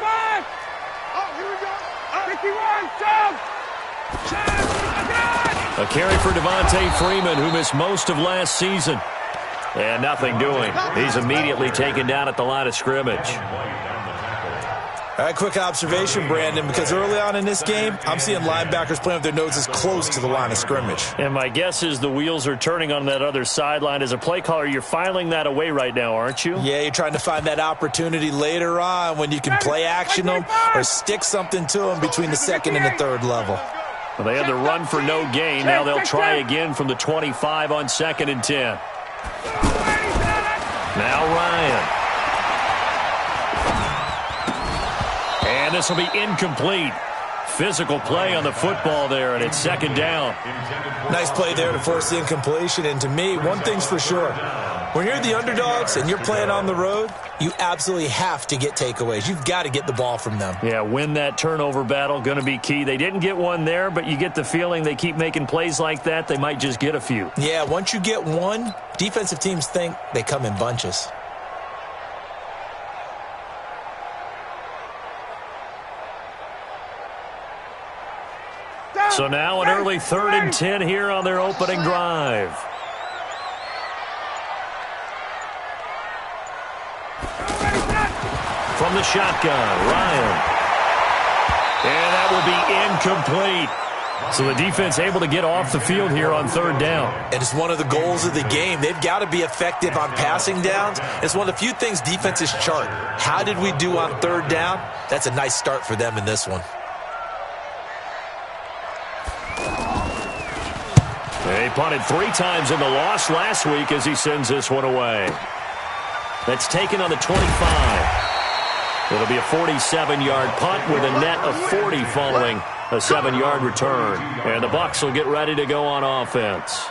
5. Oh, here we go. 51, A carry for Devontae Freeman, who missed most of last season. And nothing doing. He's immediately taken down at the line of scrimmage. All right, quick observation, Brandon, because early on in this game, I'm seeing linebackers playing with their noses close to the line of scrimmage. And my guess is the wheels are turning on that other sideline. As a play caller, you're filing that away right now, aren't you? Yeah, you're trying to find that opportunity later on when you can play action them or stick something to them between the second and the third level. Well, they had the run for no gain. Now they'll try again from the 25 on 2nd and 10. Now Ryan. And this will be incomplete. Physical play on the football there, and it's 2nd down. Nice play there to force the incompletion. And to me, one thing's for sure. When you're the underdogs and you're playing on the road, you absolutely have to get takeaways. You've got to get the ball from them. Yeah, win that turnover battle, going to be key. They didn't get one there, but you get the feeling they keep making plays like that, they might just get a few. Yeah, once you get one, defensive teams think they come in bunches. So now an early 3rd and 10 here on their opening drive. From the shotgun, Ryan. And that will be incomplete. So the defense able to get off the field here on 3rd down. And it's one of the goals of the game. They've got to be effective on passing downs. It's one of the few things defenses chart. How did we do on 3rd down? That's a nice start for them in this one. He punted 3 times in the loss last week as he sends this one away. That's taken on the 25. It'll be a 47-yard punt with a net of 40 following a 7-yard return. And the Bucs will get ready to go on offense.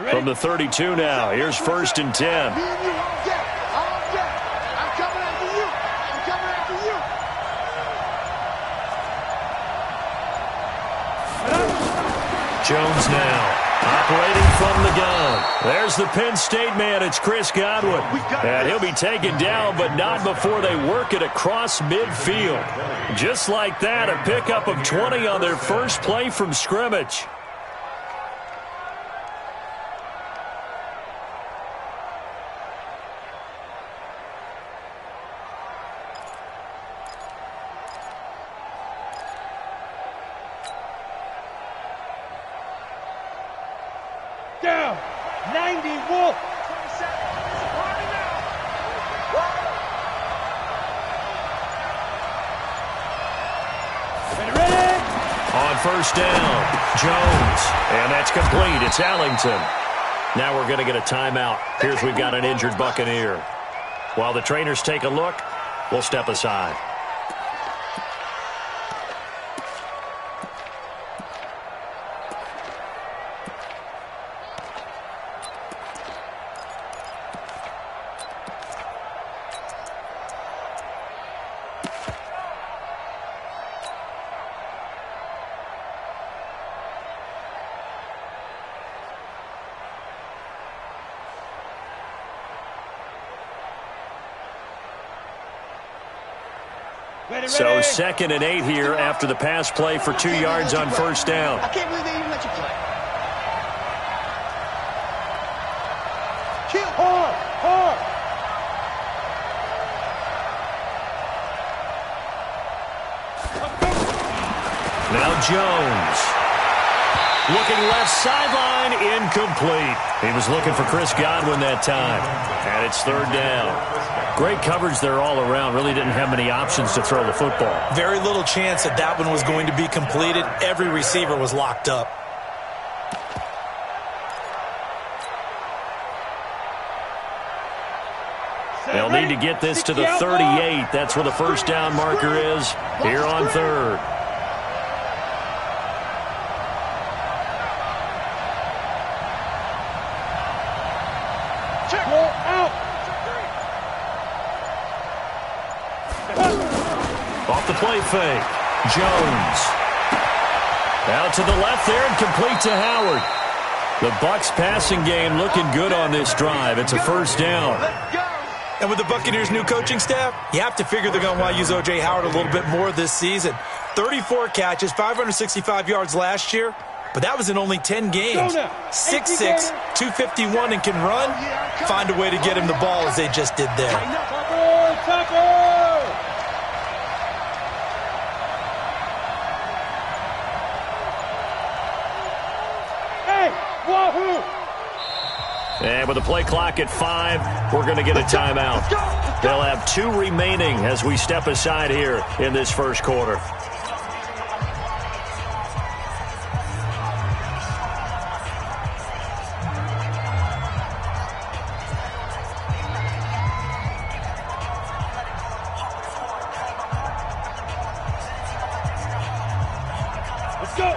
From the 32 now, here's 1st and 10. Jones now, operating from the gun. There's the Penn State man, it's Chris Godwin. And he'll be taken down, but not before they work it across midfield. Just like that, a pickup of 20 on their first play from scrimmage. Down. 90 Wolf. Ready? On 1st down, Jones. And that's complete. It's Ellington. Now we're going to get a timeout. Here's we've got an injured Buccaneer. While the trainers take a look, we'll step aside. So 2nd and 8 here after the pass play for 2 yards on 1st down. I can't believe they even let you play. Kill hard, hard. Now Jones. Looking left sideline, incomplete. He was looking for Chris Godwin that time. And it's 3rd down. Great coverage there all around. Really didn't have many options to throw the football. Very little chance that that one was going to be completed. Every receiver was locked up. They'll need to get this to the 38. That's where the first down marker is here on third. Off the play fake. Jones. Out to the left there and complete to Howard. The Bucs passing game looking good on this drive. It's a first down. And with the Buccaneers' new coaching staff, you have to figure they're going to want to use O.J. Howard a little bit more this season. 34 catches, 565 yards last year, but that was in only 10 games. 6'6", 251, and can run. Find a way to get him the ball as they just did there. And with the play clock at 5, we're going to get a timeout. They'll have 2 remaining as we step aside here in this first quarter.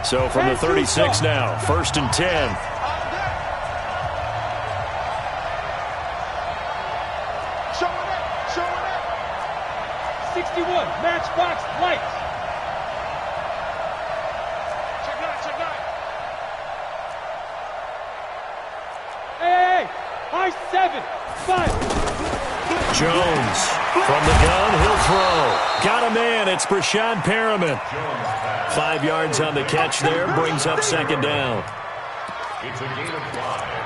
So from the 36 now, 1st and 10. Matchbox lights. Check nine. Hey, high 7, 5. Jones from the gun, he'll throw. Got a man, it's Brashad Perriman. 5 yards on the catch there, brings up second down.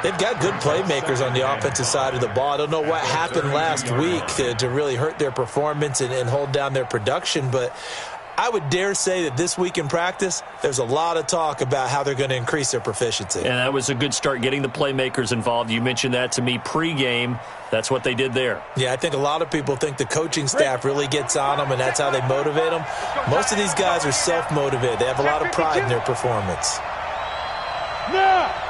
They've got good playmakers on the offensive side of the ball. I don't know what happened last week to really hurt their performance and hold down their production, but I would dare say that this week in practice, there's a lot of talk about how they're going to increase their proficiency. And that was a good start, getting the playmakers involved. You mentioned that to me pregame. That's what they did there. Yeah, I think a lot of people think the coaching staff really gets on them, and that's how they motivate them. Most of these guys are self-motivated. They have a lot of pride in their performance. Now!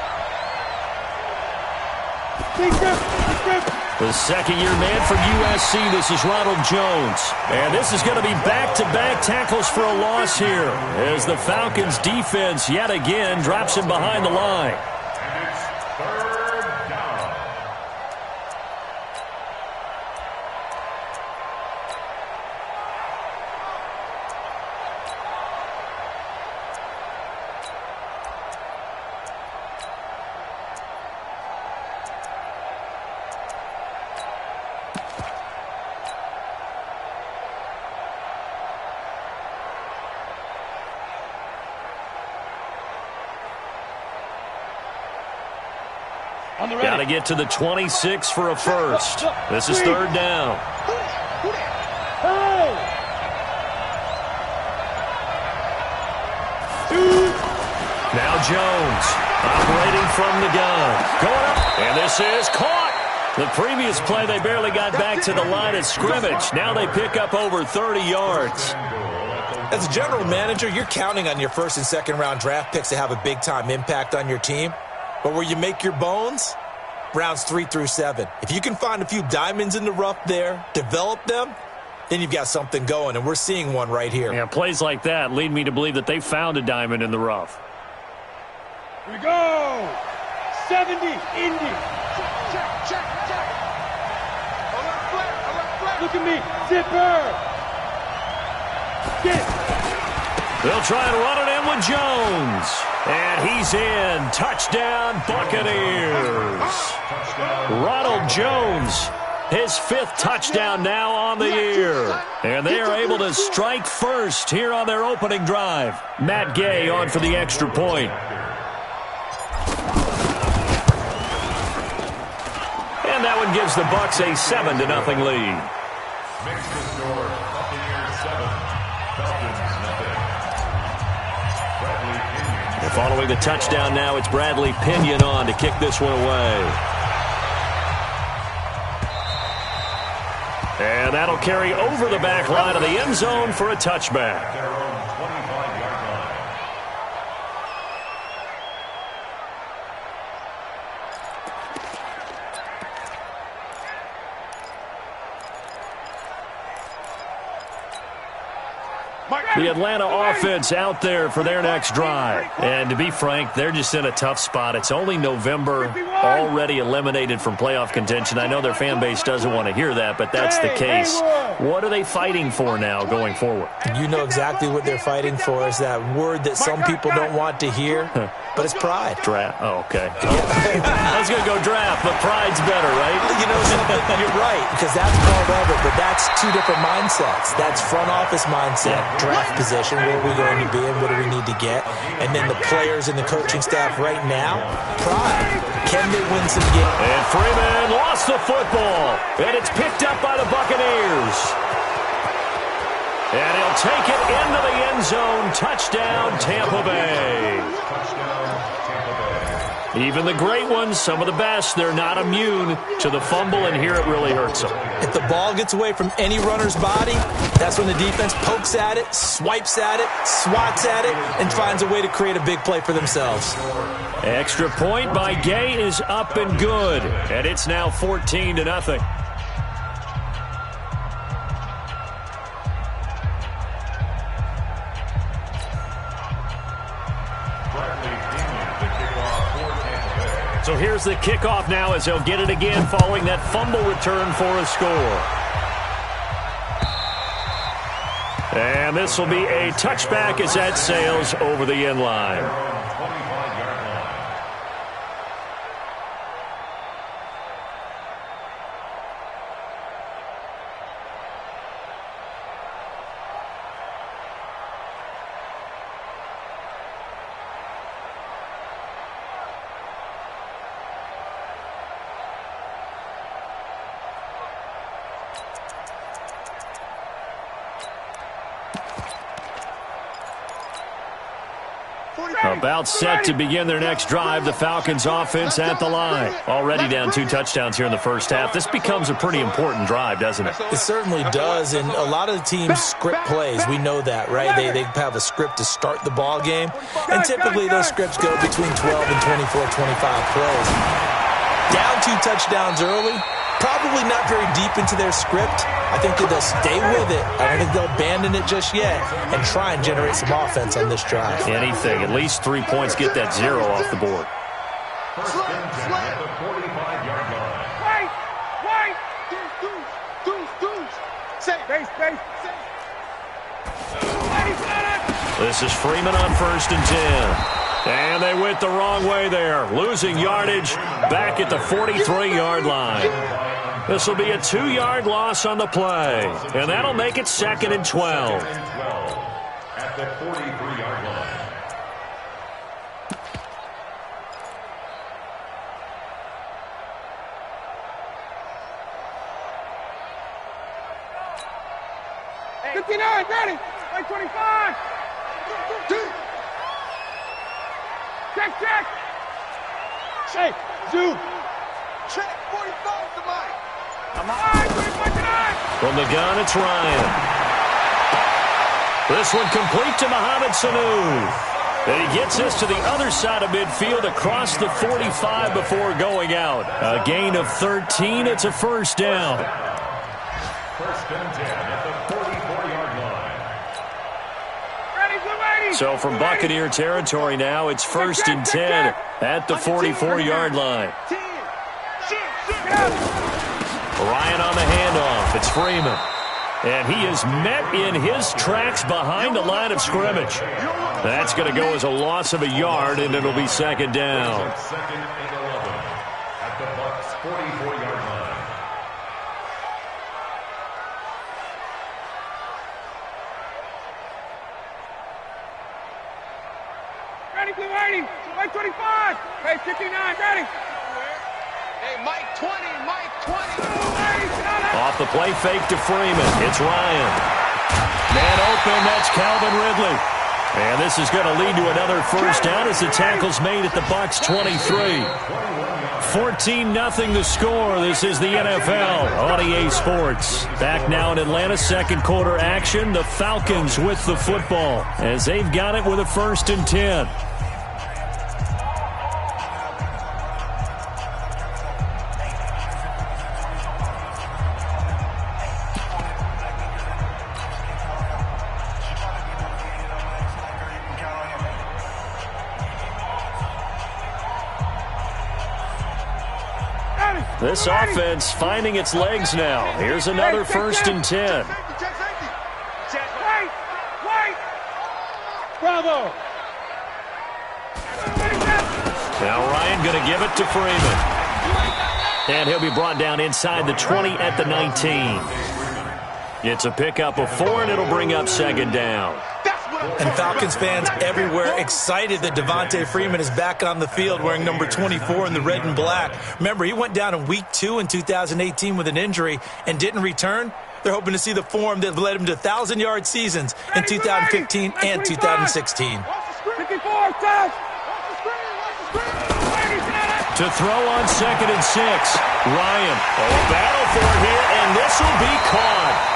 The second-year man from USC, this is Ronald Jones. And this is going to be back-to-back tackles for a loss here as the Falcons' defense yet again drops him behind the line. Got to get to the 26 for a first. This is third down. Now Jones operating from the gun. Going up, and this is caught. The previous play, they barely got back to the line of scrimmage. Now they pick up over 30 yards. As a general manager, you're counting on your first and second round draft picks to have a big-time impact on your team. But where you make your bones, rounds 3 through 7. If you can find a few diamonds in the rough there, develop them, then you've got something going, and we're seeing one right here. Yeah, plays like that lead me to believe that they found a diamond in the rough. Here we go! 70, Indy. Check. Look at me, zipper. Get. They'll try and run it in with Jones. And he's in. Touchdown, Buccaneers. Ronald Jones, his 5th touchdown now on the year. And they are able to strike first here on their opening drive. Matt Gay on for the extra point. And that one gives the Bucs a 7-0 lead. And following the touchdown now, it's Bradley Pinion on to kick this one away. And that'll carry over the back line of the end zone for a touchback. The Atlanta offense out there for their next drive. And to be frank, they're just in a tough spot. It's only November, already eliminated from playoff contention. I know their fan base doesn't want to hear that, but that's the case. What are they fighting for now going forward? You know exactly what they're fighting for. Is that word that some people don't want to hear, but it's pride. Draft. Oh, okay. I was going to go draft, but pride's better, right? You know something? You're right, because that's part of it, but that's two different mindsets. That's front office mindset, draft position, where are we going to be and what do we need to get? And then the players and the coaching staff right now, pride. Can they win some games? And Freeman lost the football, and it's picked up by the Buccaneers. And he'll take it into the end zone. Touchdown, Tampa Bay. Even the great ones, some of the best, they're not immune to the fumble, and here it really hurts them. If the ball gets away from any runner's body, that's when the defense pokes at it, swipes at it, swats at it, and finds a way to create a big play for themselves. Extra point by Gay is up and good, and it's now 14-0. So here's the kickoff now as he'll get it again following that fumble return for a score. And this will be a touchback as that sails over the end line. About set to begin their next drive, the Falcons offense at the line. Already down 2 touchdowns here in the first half. This becomes a pretty important drive, doesn't it? It certainly does, and a lot of the teams script plays. We know that, right? They have a script to start the ball game, and typically those scripts go between 12 and 24, 25 plays. Down 2 touchdowns early, probably not very deep into their script. I think that they'll stay with it. I don't think they'll abandon it just yet and try and generate some offense on this drive. Anything. At least 3 points. Get that 0 off the board. This is Freeman on 1st and 10. And they went the wrong way there. Losing yardage back at the 43-yard line. This will be a 2-yard loss on the play. And that'll make it 2nd and 12. At the 43-yard line. Hey. 59, ready. 25. Check. Hey, zoom. Check, 45 to Mike. From the gun, it's Ryan. This one complete to Mohamed Sanu. And he gets this to the other side of midfield across the 45 before going out. A gain of 13. It's a first down. 1st and 10 at the 44-yard line. So from Buccaneer territory now, it's 1st and 10 at the 44-yard line. Ryan on the handoff. It's Freeman. And he is met in his tracks behind the line of scrimmage. That's going to go as a loss of a yard, and it'll be 2nd down. 2nd and 11 at the Bucs' 44-yard line. Ready, blue 80. Mike 25. Hey, 59, ready. Hey, Mike 20, Mike 20. Off the play fake to Freeman. It's Ryan. Man open, that's Calvin Ridley. And this is going to lead to another first down as the tackle's made at the Bucs 23. 14-0 the score. This is the NFL on EA Sports. Back now in Atlanta, 2nd quarter action. The Falcons with the football as they've got it with a 1st and 10. This offense finding its legs now. Here's another 1st and 10. Bravo. Now Ryan going to give it to Freeman. And he'll be brought down inside the 20 at the 19. It's a pickup of 4, and it'll bring up 2nd down. And Falcons fans everywhere excited that Devontae Freeman is back on the field wearing number 24 in the red and black. Remember, he went down in week 2 in 2018 with an injury and didn't return. They're hoping to see the form that led him to 1,000-yard seasons in 2015 and 2016. 54, touch. To throw on 2nd and 6. Ryan, a battle for it here, and this will be caught.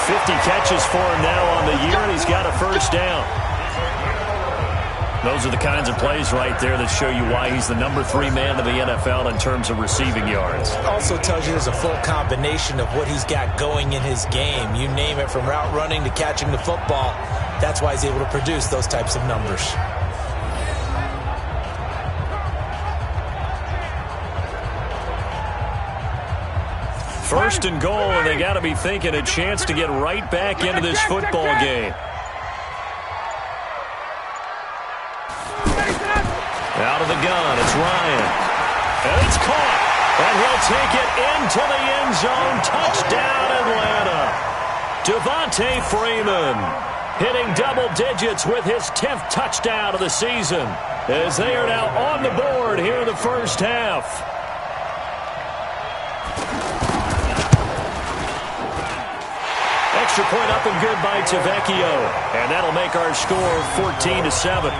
50 catches for him now on the year, and he's got a 1st down. Those are the kinds of plays right there that show you why he's the number 3 man in the NFL in terms of receiving yards. Also tells you there's a full combination of what he's got going in his game. You name it, from route running to catching the football. That's why he's able to produce those types of numbers. First and goal, and they got to be thinking a chance to get right back into this football game. Out of the gun, it's Ryan. And it's caught. And he'll take it into the end zone. Touchdown, Atlanta. Devontae Freeman hitting double digits with his 10th touchdown of the season, as they are now on the board here in the 1st half. Extra point up and good by Tavecchio. And that'll make our score 14-7.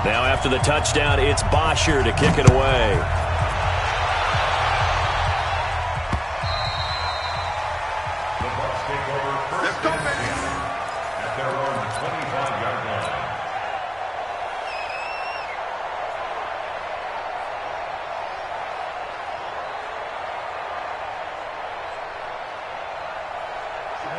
Now after the touchdown, it's Bosher to kick it away. The Bucs take over first and 10 at their own 25-yard line.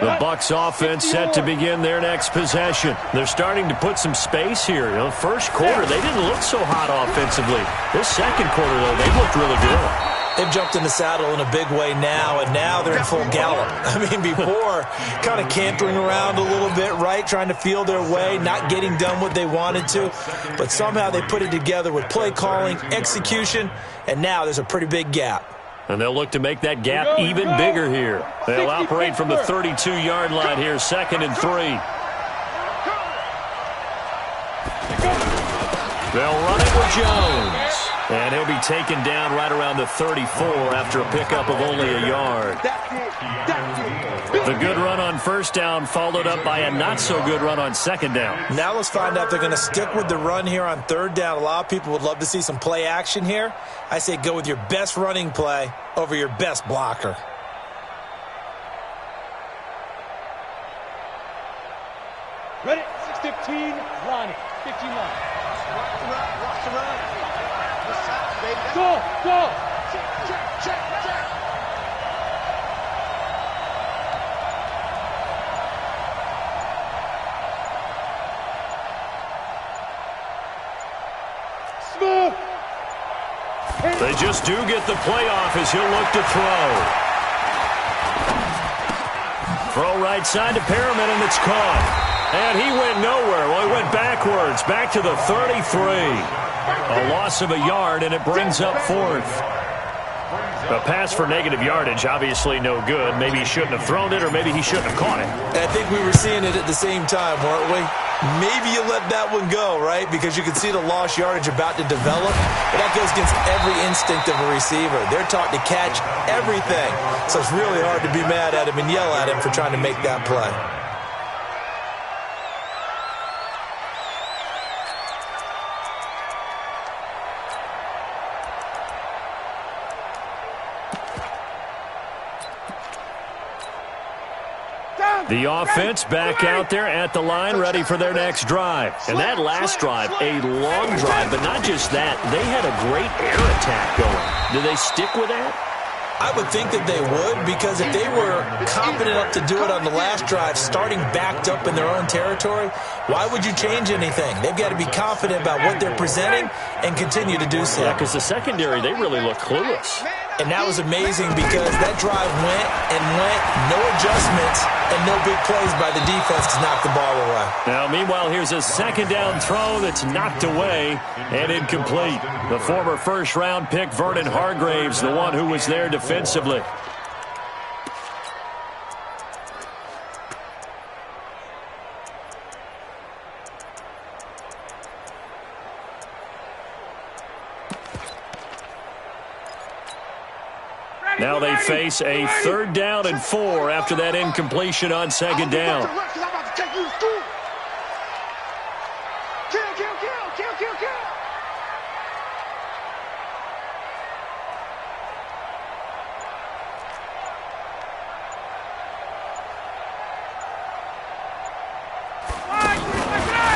The Bucs offense set to begin their next possession. They're starting to put some space here. You know, first quarter, they didn't look so hot offensively. This second quarter, though, they looked really good. They've jumped in the saddle in a big way now, and now they're in full gallop. I mean, before, kind of cantering around a little bit, right, trying to feel their way, not getting done what they wanted to. But somehow they put it together with play calling, execution, and now there's a pretty big gap. And they'll look to make that gap even bigger here. They'll operate from the 32-yard line here, 2nd and 3. They'll run it with Jones. And he'll be taken down right around the 34 after a pickup of only a yard. The good run on 1st down followed up by a not-so-good run on 2nd down. Now let's find out if they're going to stick with the run here on 3rd down. A lot of people would love to see some play action here. I say go with your best running play over your best blocker. Ready? 6-15, Ronnie. 15 line. Watch the run. Go, go. Check. Smooth. They just do get the play off as he'll look to throw. Throw right side to Perriman, and it's caught. And he went nowhere. Well, he went backwards, back to the 33. A loss of a yard, and it brings up 4th. A pass for negative yardage, obviously no good. Maybe he shouldn't have thrown it, or maybe he shouldn't have caught it. I think we were seeing it at the same time, weren't we? Maybe you let that one go, right? Because you can see the lost yardage about to develop. But that goes against every instinct of a receiver. They're taught to catch everything. So it's really hard to be mad at him and yell at him for trying to make that play. The offense back out there at the line, ready for their next drive. And that last drive, a long drive, but not just that. They had a great air attack going. Do they stick with that? I would think that they would, because if they were confident enough to do it on the last drive, starting backed up in their own territory, why would you change anything? They've got to be confident about what they're presenting and continue to do so. Yeah, because the secondary, they really look clueless. And that was amazing because that drive went and went, no adjustments, and no big plays by the defense to knock the ball away. Now, meanwhile, here's a second down throw that's knocked away and incomplete. The former first-round pick, Vernon Hargraves, the one who was there defensively. Now they face a 3rd down and 4 after that incompletion on second down.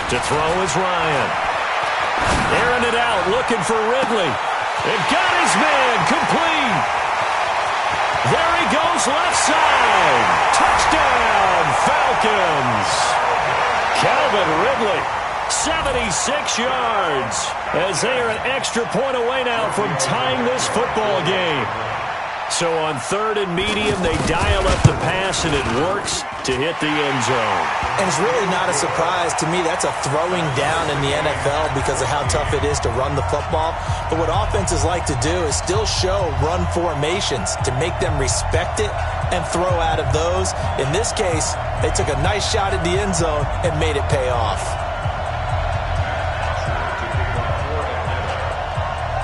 To throw is Ryan. Airing it out, looking for Ridley. And got his man complete. There he goes, left side. Touchdown, Falcons. Calvin Ridley, 76 yards, as they are an extra point away now from tying this football game. So on 3rd and medium, they dial up the pass, and it works to hit the end zone. And it's really not a surprise to me. That's a throwing down in the NFL because of how tough it is to run the football. But what offenses like to do is still show run formations to make them respect it and throw out of those. In this case, they took a nice shot at the end zone and made it pay off.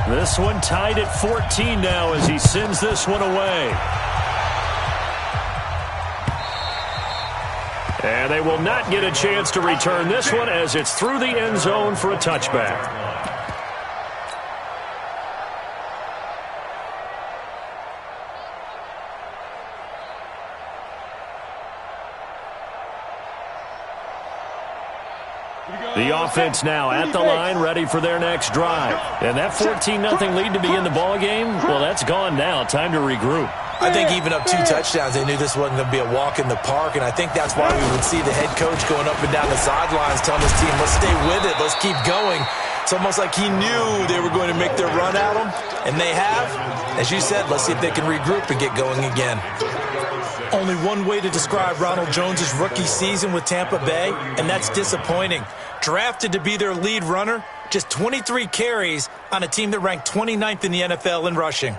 This one tied at 14 now as he sends this one away. And they will not get a chance to return this one as it's through the end zone for a touchback. The offense now at the line, ready for their next drive. And that 14-0 lead to begin the ball game, well, that's gone now. Time to regroup. I think even up 2 touchdowns, they knew this wasn't going to be a walk in the park, and I think that's why we would see the head coach going up and down the sidelines telling his team, let's stay with it, let's keep going. It's almost like he knew they were going to make their run at him, and they have. As you said, let's see if they can regroup and get going again. Only one way to describe Ronald Jones' rookie season with Tampa Bay, and that's disappointing. Drafted to be their lead runner, just 23 carries on a team that ranked 29th in the NFL in rushing.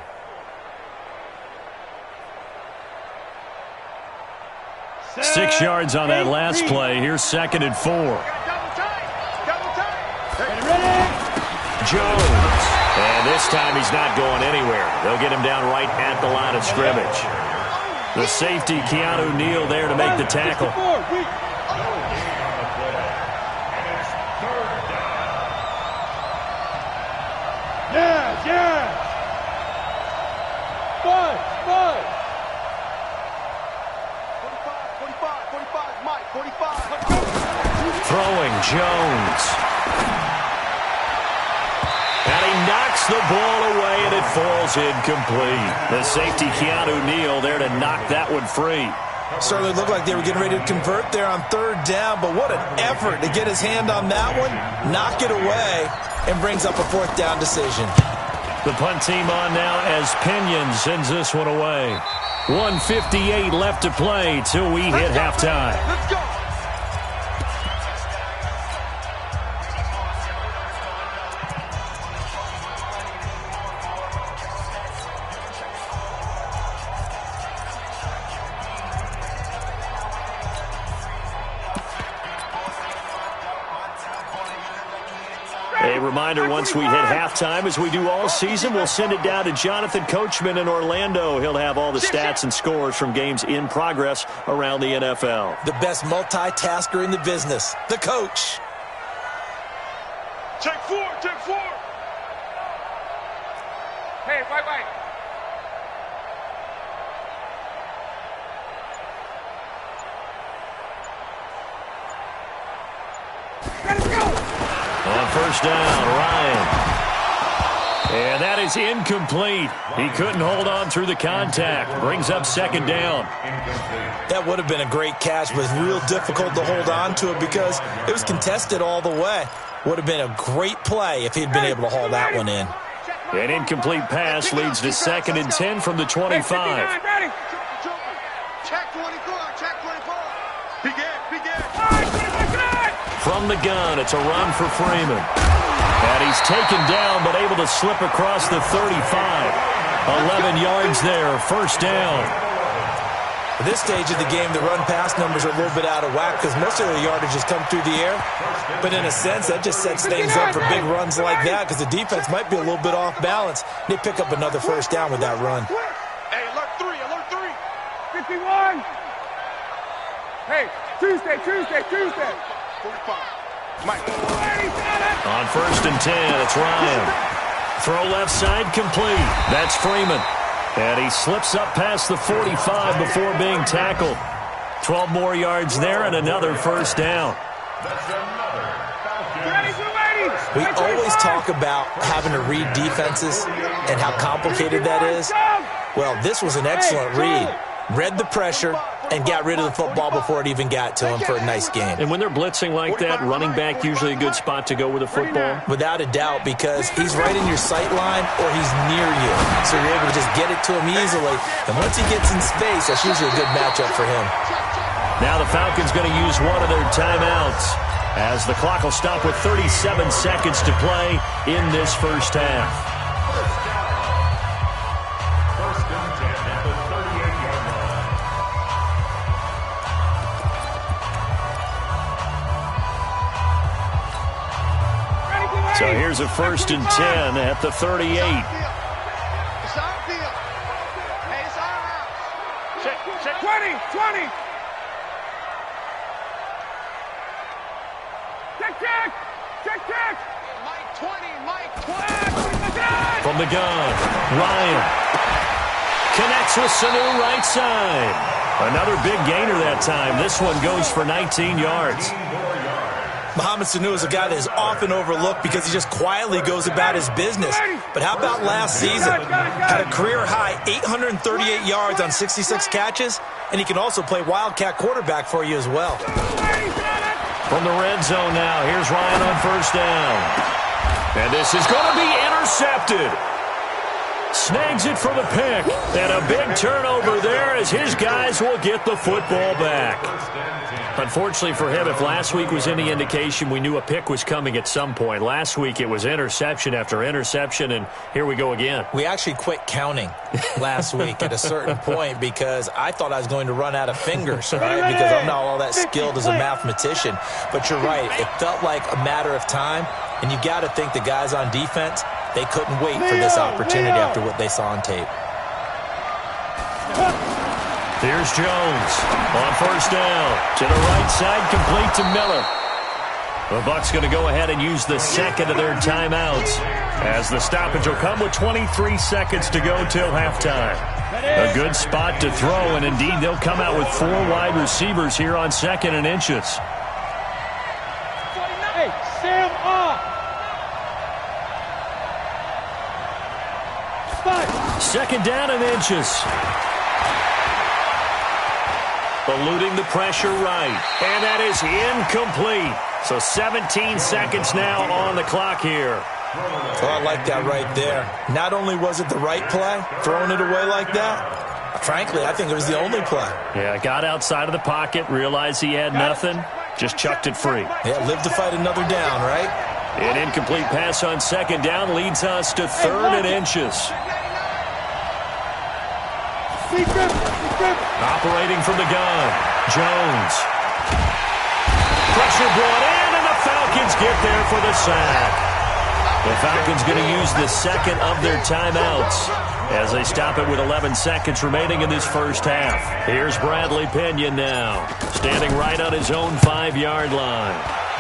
Six yards on that last play. Here's 2nd and 4. Jones. And this time he's not going anywhere. They'll get him down right at the line of scrimmage. The safety, Keanu Neal, there to make the tackle. Yeah. 5. 45, Throwing Jones. And he knocks the ball away, and it falls incomplete. The safety, Keanu Neal, there to knock that one free. Certainly looked like they were getting ready to convert there on 3rd down, but what an effort to get his hand on that one, knock it away, and brings up a 4th down decision. The punt team on now as Pinion sends this one away. 1:58 left to play till we hit halftime. Let's go. A reminder, once we hit halftime, as we do all season, we'll send it down to Jonathan Coachman in Orlando. He'll have all the stats and scores from games in progress around the NFL. The best multitasker in the business, the coach. Take 4. Hey, white. Let's go. On 1st down, Ryan. And that is incomplete. He couldn't hold on through the contact. Brings up second down. That would have been a great catch, but it's real difficult to hold on to it because it was contested all the way. Would have been a great play if he'd been able to haul that one in. An incomplete pass leads to 2nd and 10 from the 25. Check 24, check 24. From the gun, it's a run for Freeman. And he's taken down, but able to slip across the 35. 11 yards there, first down. At this stage of the game, the run-pass numbers are a little bit out of whack because most of the yardage has come through the air. But in a sense, that just sets things up for big runs like that because the defense might be a little bit off balance. They pick up another first down with that run. Hey, alert 3, alert 3. 51. Hey, Tuesday. 45. Mike. On 1st and 10, it's Ryan. Throw left side complete. That's Freeman. And he slips up past the 45 before being tackled. 12 more yards there and another first down. We always talk about having to read defenses and how complicated that is. Well, this was an excellent read. Read the pressure and got rid of the football before it even got to him for a nice game. And when they're blitzing like that, running back usually a good spot to go with a football? Without a doubt, because he's right in your sight line or he's near you. So you're able to just get it to him easily. And once he gets in space, that's usually a good matchup for him. Now the Falcons going to use one of their timeouts as the clock will stop with 37 seconds to play in this first half. So here's a 1st and 10 at the 38. It's our field. Hey, it's our house. Check. 20. Check. Mike 20. From the gun, Ryan connects with Sanu right side. Another big gainer that time. This one goes for 19 yards. Mohamed Sanu is a guy that is often overlooked because he just quietly goes about his business. But how about last season? Had a career-high 838 yards on 66 catches, and he can also play wildcat quarterback for you as well. From the red zone now, here's Ryan on 1st down. And this is going to be intercepted. Snags it for the pick. And a big turnover there as his guys will get the football back. Unfortunately for him, if last week was any indication, we knew a pick was coming at some point. Last week it was interception after interception, and here we go again. We actually quit counting last week at a certain point because I thought I was going to run out of fingers, right? Because I'm not all that skilled as a mathematician. But you're right. It felt like a matter of time, and you got to think the guys on defense, they couldn't wait for this opportunity after what they saw on tape. Here's Jones on 1st down. To the right side, complete to Miller. The Bucs going to go ahead and use the second of their timeouts as the stoppage will come with 23 seconds to go till halftime. A good spot to throw, and indeed they'll come out with 4 wide receivers here on 2nd and inches. Hey, Sam off. 2nd down and inches. Eluding the pressure right. And that is incomplete. So 17 seconds now on the clock here. Oh, I like that right there. Not only was it the right play, throwing it away like that, frankly, I think it was the only play. Yeah, got outside of the pocket, realized he had nothing, just chucked it free. Yeah, live to fight another down, right? An incomplete pass on 2nd down leads us to 3rd and inches. Operating from the gun, Jones. Pressure brought in, and the Falcons get there for the sack. The Falcons going to use the second of their timeouts as they stop it with 11 seconds remaining in this first half. Here's Bradley Pinion now, standing right on his own 5-yard line.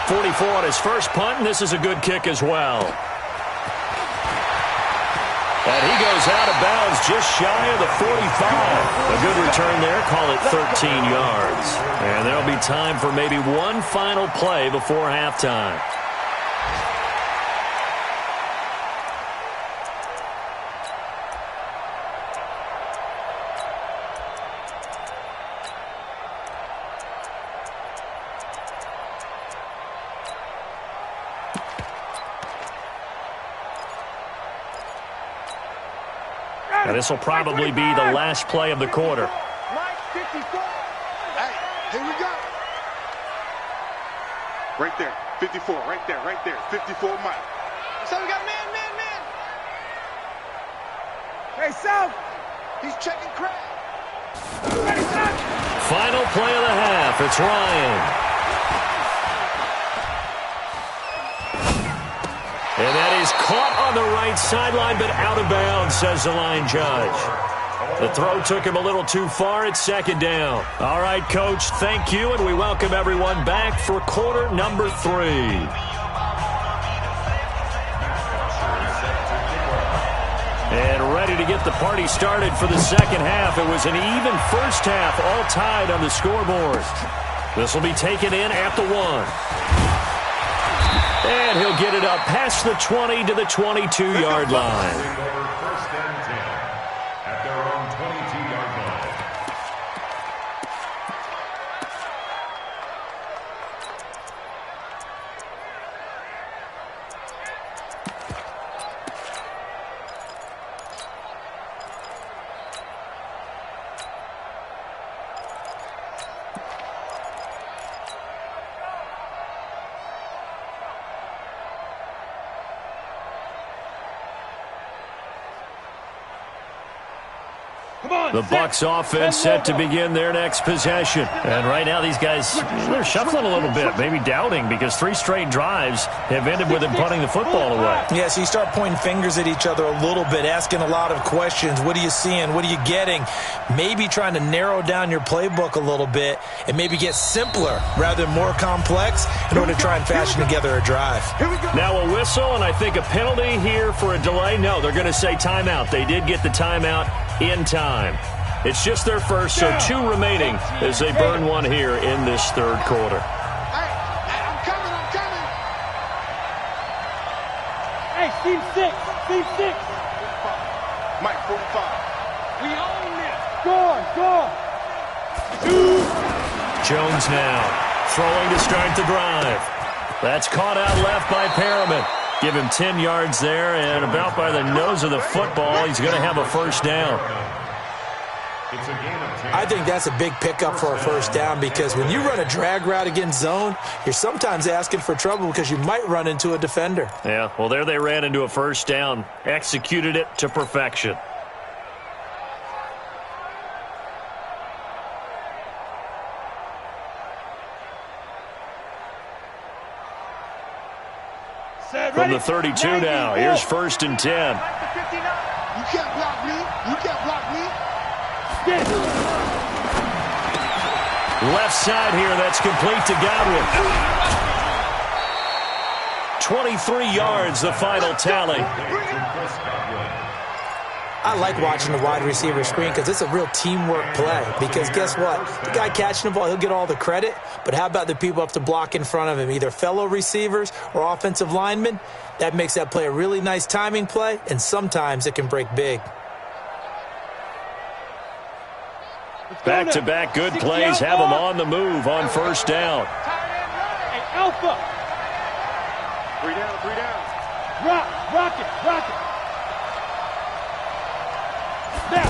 44 on his first punt, and this is a good kick as well. And he goes out of bounds just shy of the 45. A good return there, call it 13 yards. And there'll be time for maybe one final play before halftime. And this will probably be the last play of the quarter. Mike, 54. Hey, here we go. Right there, 54, right there, 54 Mike. So we got man. Hey, South. He's checking Craig. Final play of the half. It's Ryan. And that is caught on the right sideline, but out of bounds, says the line judge. The throw took him a little too far. It's second down. All right, Coach, thank you, and we welcome everyone back for quarter number 3. And ready to get the party started for the second half. It was an even first half, all tied on the scoreboard. This will be taken in at the 1. And he'll get it up past the 20 to the 22-yard line. First and 10 at their own 22-yard line. The Bucs offense set to begin their next possession. And right now these guys, they're shuffling a little bit, maybe doubting, because 3 straight drives have ended with them punting the football away. Yeah, so you start pointing fingers at each other a little bit, asking a lot of questions. What are you seeing? What are you getting? Maybe trying to narrow down your playbook a little bit and maybe get simpler rather than more complex in order to try and fashion together a drive. Now a whistle, and I think a penalty here for a delay. No, they're going to say timeout. They did get the timeout in time. It's just their first, so 2 remaining as they burn one here in this third quarter. Hey, I'm coming. Hey, team 6. Mike, 45. We own this. Score. Jones now throwing to start the drive. That's caught out left by Perriman. Give him 10 yards there, and about by the nose of the football, he's going to have a first down. It's a game of 10. I think that's a big pickup for a first down, because when you run a drag route against zone, you're sometimes asking for trouble because you might run into a defender. Yeah, well, there they ran into a first down, executed it to perfection. From the 32 now, here's first and 10. You can't block me. Left side here, that's complete to Godwin. 23 yards, the final tally. I like watching the wide receiver screen because it's a real teamwork play. Because guess what? The guy catching the ball, he'll get all the credit. But how about the people up to block in front of him, either fellow receivers or offensive linemen? That makes that play a really nice timing play, and sometimes it can break big. Back-to-back good plays have them on the move on first down. Hey, Alpha. 3 down. Rock it. Now.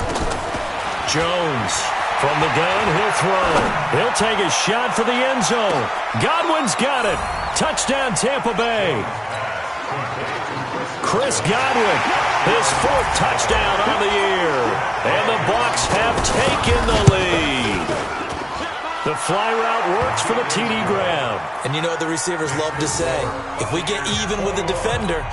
Jones from the gun, he'll throw. He'll take a shot for the end zone. Godwin's got it. Touchdown, Tampa Bay. Chris Godwin, his 4th touchdown on the year. And the Bucs have taken the lead. The fly route works for the TD grab. And you know what the receivers love to say? If we get even with the defender,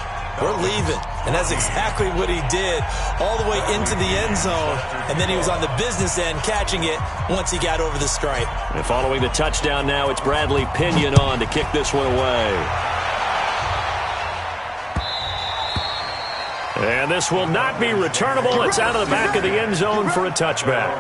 we're leaving. And that's exactly what he did, all the way into the end zone. And then he was on the business end catching it once he got over the stripe. And following the touchdown now, it's Bradley Pinion on to kick this one away. And this will not be returnable. It's out of the back of the end zone for a touchback.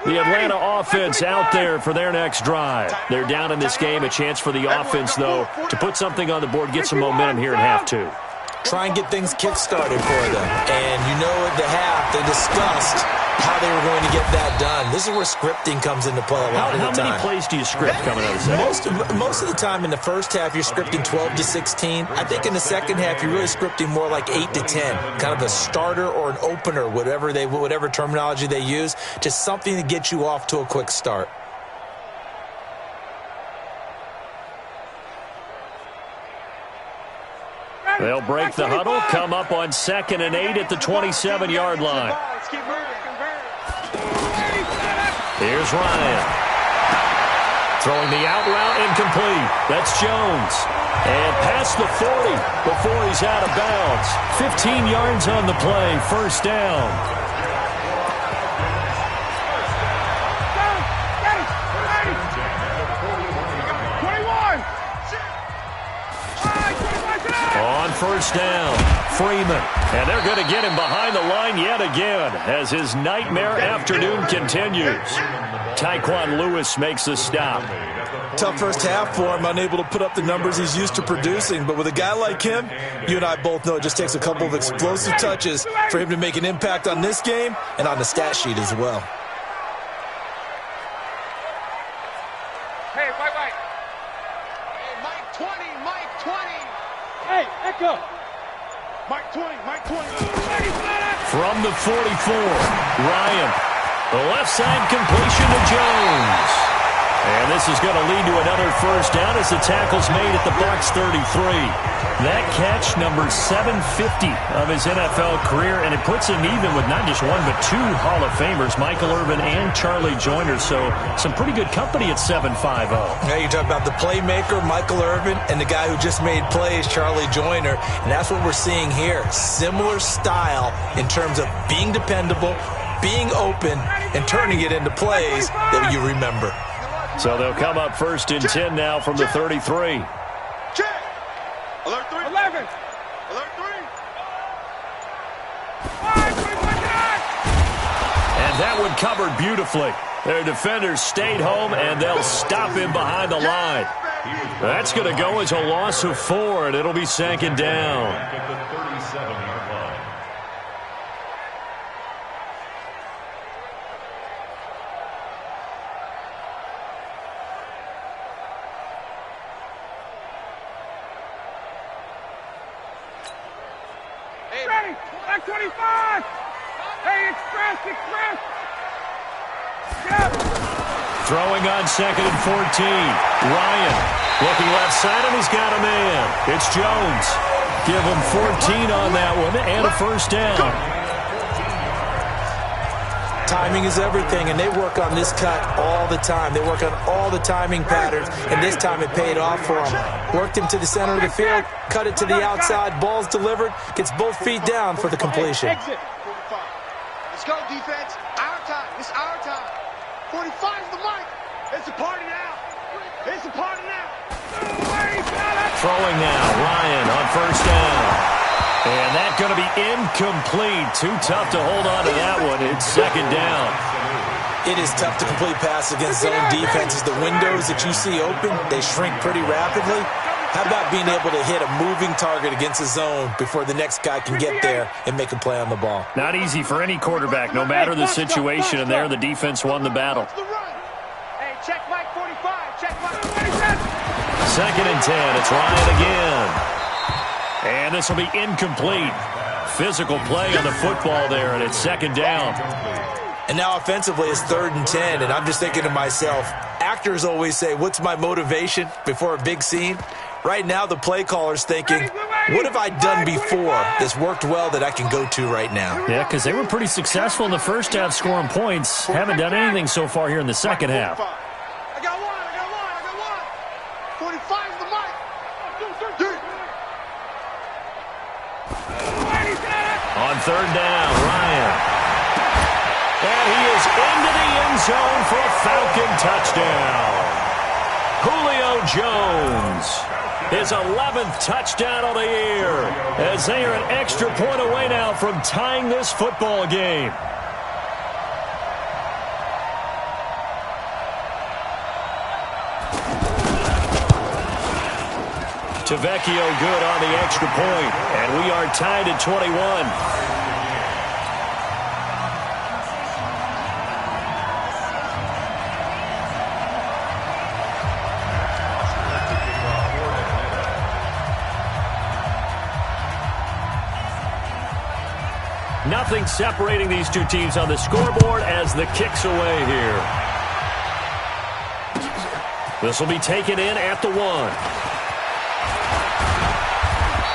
The Atlanta offense out there for their next drive. They're down in this game. A chance for the offense, though, to put something on the board, get some momentum here in half two. Try and get things kick-started for them. And you know at the half, they discussed how they were going to get that done. This is where scripting comes into play a lot of the time. How many plays do you script coming out of the second? Most of the time in the first half, you're scripting 12 to 16. I think in the second half, you're really scripting more like 8 to 10. Kind of a starter or an opener, whatever terminology they use. Just something to get you off to a quick start. They'll break the huddle, come up on 2nd and 8 at the 27-yard line. Here's Ryan. Throwing the out route incomplete. That's Jones. And past the 40 before he's out of bounds. 15 yards on the play, first down. On first down, Freeman. And they're going to get him behind the line yet again as his nightmare afternoon continues. Tyquan Lewis makes the stop. Tough first half for him, unable to put up the numbers he's used to producing. But with a guy like him, you and I both know it just takes a couple of explosive touches for him to make an impact on this game and on the stat sheet as well. Hey, White. Hey, Mike 20, Mike 20. Hey, Echo. Mike 20, Mike 20. From the 44, Ryan. The left side completion to Jones. And this is going to lead to another first down as the tackle's made at the Bucs 33. That catch, number 750 of his NFL career, and it puts him even with not just one but two Hall of Famers, Michael Irvin and Charlie Joyner. So some pretty good company at 7'5". Yeah, you talk about the playmaker, Michael Irvin, and the guy who just made plays, Charlie Joyner. And that's what we're seeing here. Similar style in terms of being dependable, being open, and turning it into plays that you remember. So they'll come up 1st and 10 now from the 33. Check. Alert 3. 11. Alert 3. And that one covered beautifully. Their defenders stayed home, and they'll stop him behind the line. That's going to go as a loss of 4, and it'll be 2nd down. At the 37-yard line. Ready. Back 25. Hey, express. Yep. Throwing on 2nd and 14. Ryan looking left side, and he's got a man. It's Jones. Give him 14 on that one and a first down. Timing is everything, and they work on this cut all the time. They work on all the timing patterns, and this time it paid off for them. Worked him to the center of the field, cut it to the outside, ball's delivered, gets both feet down for the completion. Exit. 45. Let's go, defense. Our time. It's our time. 45 is the mic. It's a party now. It's a party now. Throwing now, Ryan on first down. And that's going to be incomplete. Too tough to hold on to that one. It's 2nd down. It is tough to complete pass against zone defenses. The windows that you see open, they shrink pretty rapidly. How about being able to hit a moving target against a zone before the next guy can get there and make a play on the ball? Not easy for any quarterback, no matter the situation, and there the defense won the battle. Hey, check Mike 45. Check Mike 2nd and 10. It's Ryan again. And this will be incomplete. Physical play on the football there, and it's 2nd down. And now offensively, it's 3rd and 10, and I'm just thinking to myself, actors always say, what's my motivation before a big scene? Right now, the play caller's thinking, what have I done before that's worked well that I can go to right now? Yeah, because they were pretty successful in the first half scoring points. Haven't done anything so far here in the second half. I got one. 45 is the mic. On 3rd down, Ryan. And he is into the end zone for a Falcon touchdown. Julio Jones, his 11th touchdown of the year, as they are an extra point away now from tying this football game. Tavecchio good on the extra point, and we are tied at 21. Nothing separating these two teams on the scoreboard as the kick's away here. This will be taken in at the 1.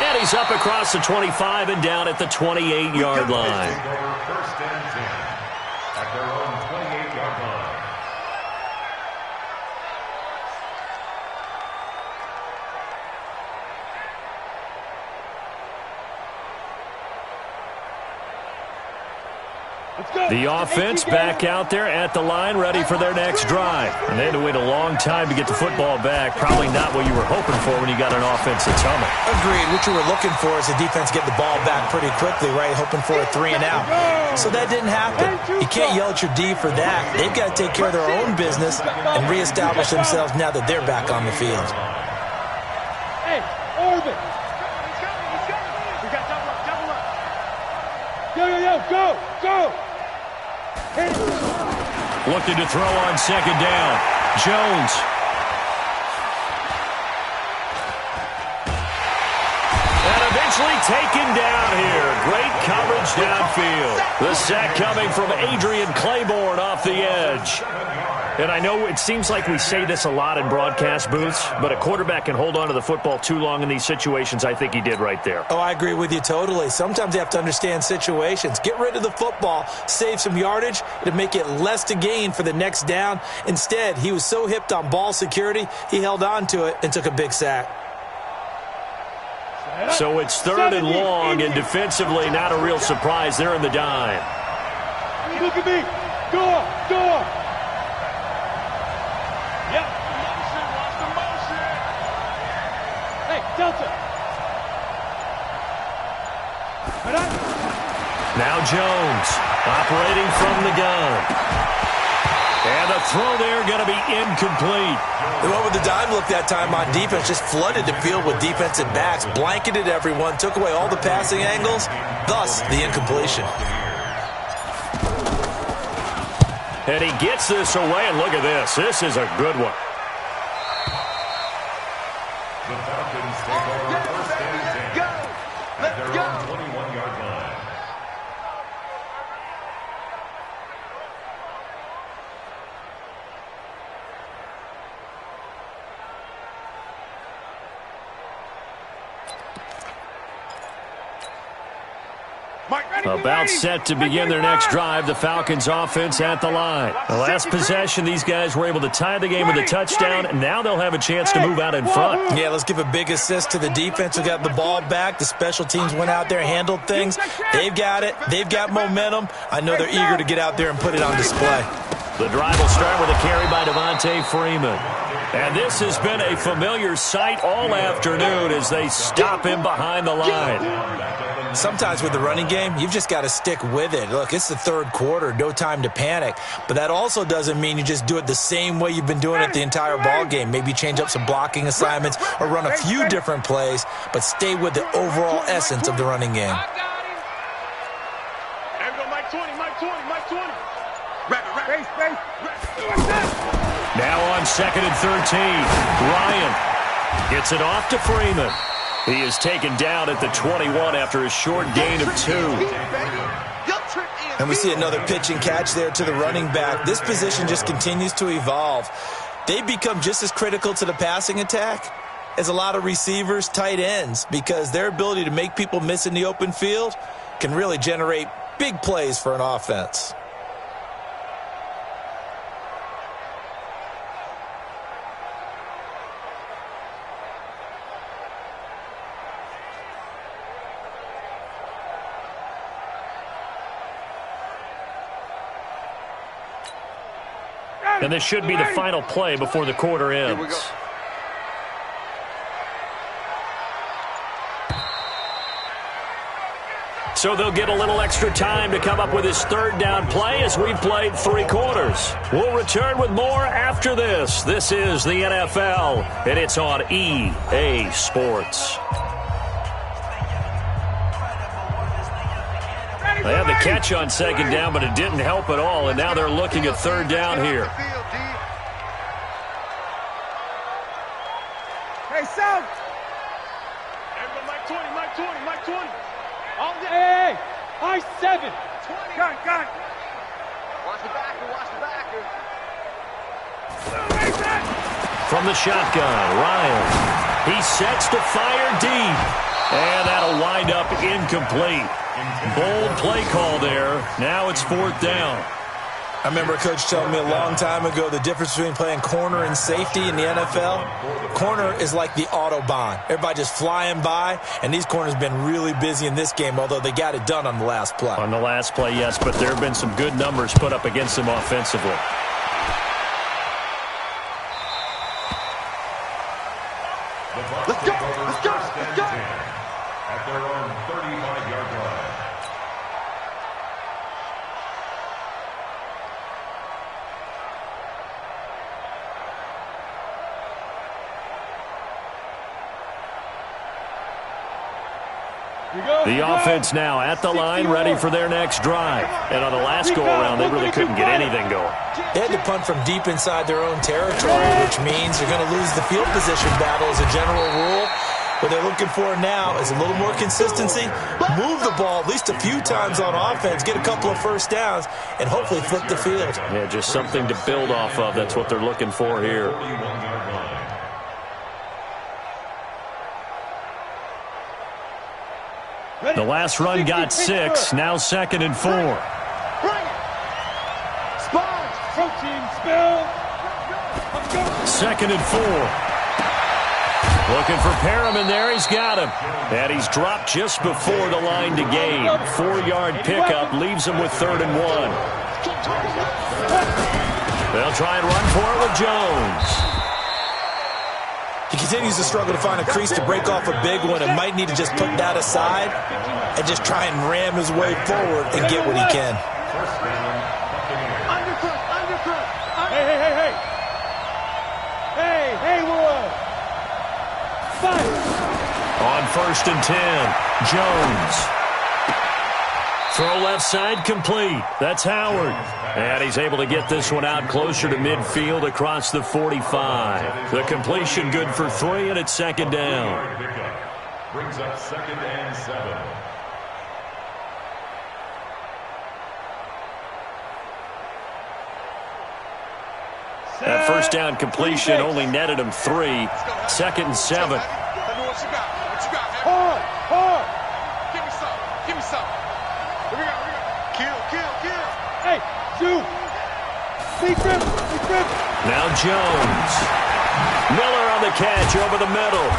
And he's up across the 25 and down at the 28-yard line. First and 10 at their own 28-yard line. The offense back out there at the line, ready for their next drive. And they had to wait a long time to get the football back. Probably not what you were hoping for when you got an offense that's humming. Agreed. What you were looking for is the defense get the ball back pretty quickly, right? Hoping for a 3 and out. So that didn't happen. You can't yell at your D for that. They've got to take care of their own business and reestablish themselves now that they're back on the field. Hey, Orban. We got double up, double up. Yo, go. Looking to throw on second down. Jones. And eventually taken down here. Great coverage downfield. The sack coming from Adrian Claiborne off the edge. And I know it seems like we say this a lot in broadcast booths, but a quarterback can hold on to the football too long in these situations. I think he did right there. Oh, I agree with you totally. Sometimes you have to understand situations. Get rid of the football, save some yardage, to make it less to gain for the next down. Instead, he was so hipped on ball security, he held on to it and took a big sack. So it's 3rd and long, and defensively not a real surprise. They're in the dime. Look at me. Go up. Yep. Watch the motion. Hey, Delta. Now Jones operating from the gun. And the throw there going to be incomplete. They went with the dime look that time on defense, just flooded the field with defensive backs, blanketed everyone, took away all the passing angles, thus the incompletion. And he gets this away, and look at this. This is a good one. The Falcons take over first and 10 at their own 21-yard line. About set to begin their next drive, the Falcons offense at the line. The last possession, these guys were able to tie the game with a touchdown, and now they'll have a chance to move out in front. Yeah, let's give a big assist to the defense who got the ball back. The special teams went out there, handled things. They've got it. They've got momentum. I know they're eager to get out there and put it on display. The drive will start with a carry by Devontae Freeman. And this has been a familiar sight all afternoon as they stop him behind the line. Sometimes with the running game, you've just got to stick with it. Look, it's the 3rd quarter, no time to panic. But that also doesn't mean you just do it the same way you've been doing it the entire ball game. Maybe change up some blocking assignments or run a few different plays, but stay with the overall essence of the running game. There we go, Mike 20. Now on 2nd and 13, Ryan gets it off to Freeman. He is taken down at the 21 after a short gain of 2. And we see another pitch and catch there to the running back. This position just continues to evolve. They become just as critical to the passing attack as a lot of receivers, tight ends, because their ability to make people miss in the open field can really generate big plays for an offense. And this should be the final play before the quarter ends. So they'll get a little extra time to come up with his third down play as we've played 3 quarters. We'll return with more after this. This is the NFL, and it's on EA Sports. They had the catch on second down, but it didn't help at all, and now they're looking at third down here. Hey, South. Everybody, Mike 20, Mike 20, Mike 20. All day. Hey, I 7. 20. Got it. Watch the backer, watch the backer. From the shotgun, Ryan. He sets to fire deep. And that'll wind up incomplete. Bold play call there. Now it's 4th down. I remember a coach telling me a long time ago the difference between playing corner and safety in the NFL. Corner is like the Autobahn. Everybody just flying by, and these corners have been really busy in this game, although they got it done on the last play. On the last play, yes, but there have been some good numbers put up against them offensively. Let's go, let's go, let's go. At their own 35-yard line. The offense now at the line, ready for their next drive. And on the last go-around, they really couldn't get anything going. They had to punt from deep inside their own territory, which means they're going to lose the field position battle as a general rule. What they're looking for now is a little more consistency, move the ball at least a few times on offense, get a couple of first downs, and hopefully flip the field. Yeah, just something to build off of. That's what they're looking for here. The last run got 6, now 2nd and 4. Bring it. Sponge. Protein spill. 2nd and 4. Looking for Perriman there. He's got him. And he's dropped just before the line to gain. 4-yard pickup leaves him with 3rd and 1. They'll try and run for it with Jones. He continues to struggle to find a crease to break off a big one and might need to just put that aside and just try and ram his way forward and get what he can. Underfoot, underfoot. Hey. Hey, Will. 5. On 1st and 10, Jones. Throw left side complete. That's Howard. And he's able to get this one out closer to midfield across the 45. The completion good for 3, and it's 2nd down. Brings up 2nd and 7. That first down completion only netted him 3. 2nd and 7. Tell me what you got. What you got, man? Hard. Give me some. Give me some. Here we go. Kill. Hey, shoot. Big grip. Now Jones. Miller on the catch over the middle.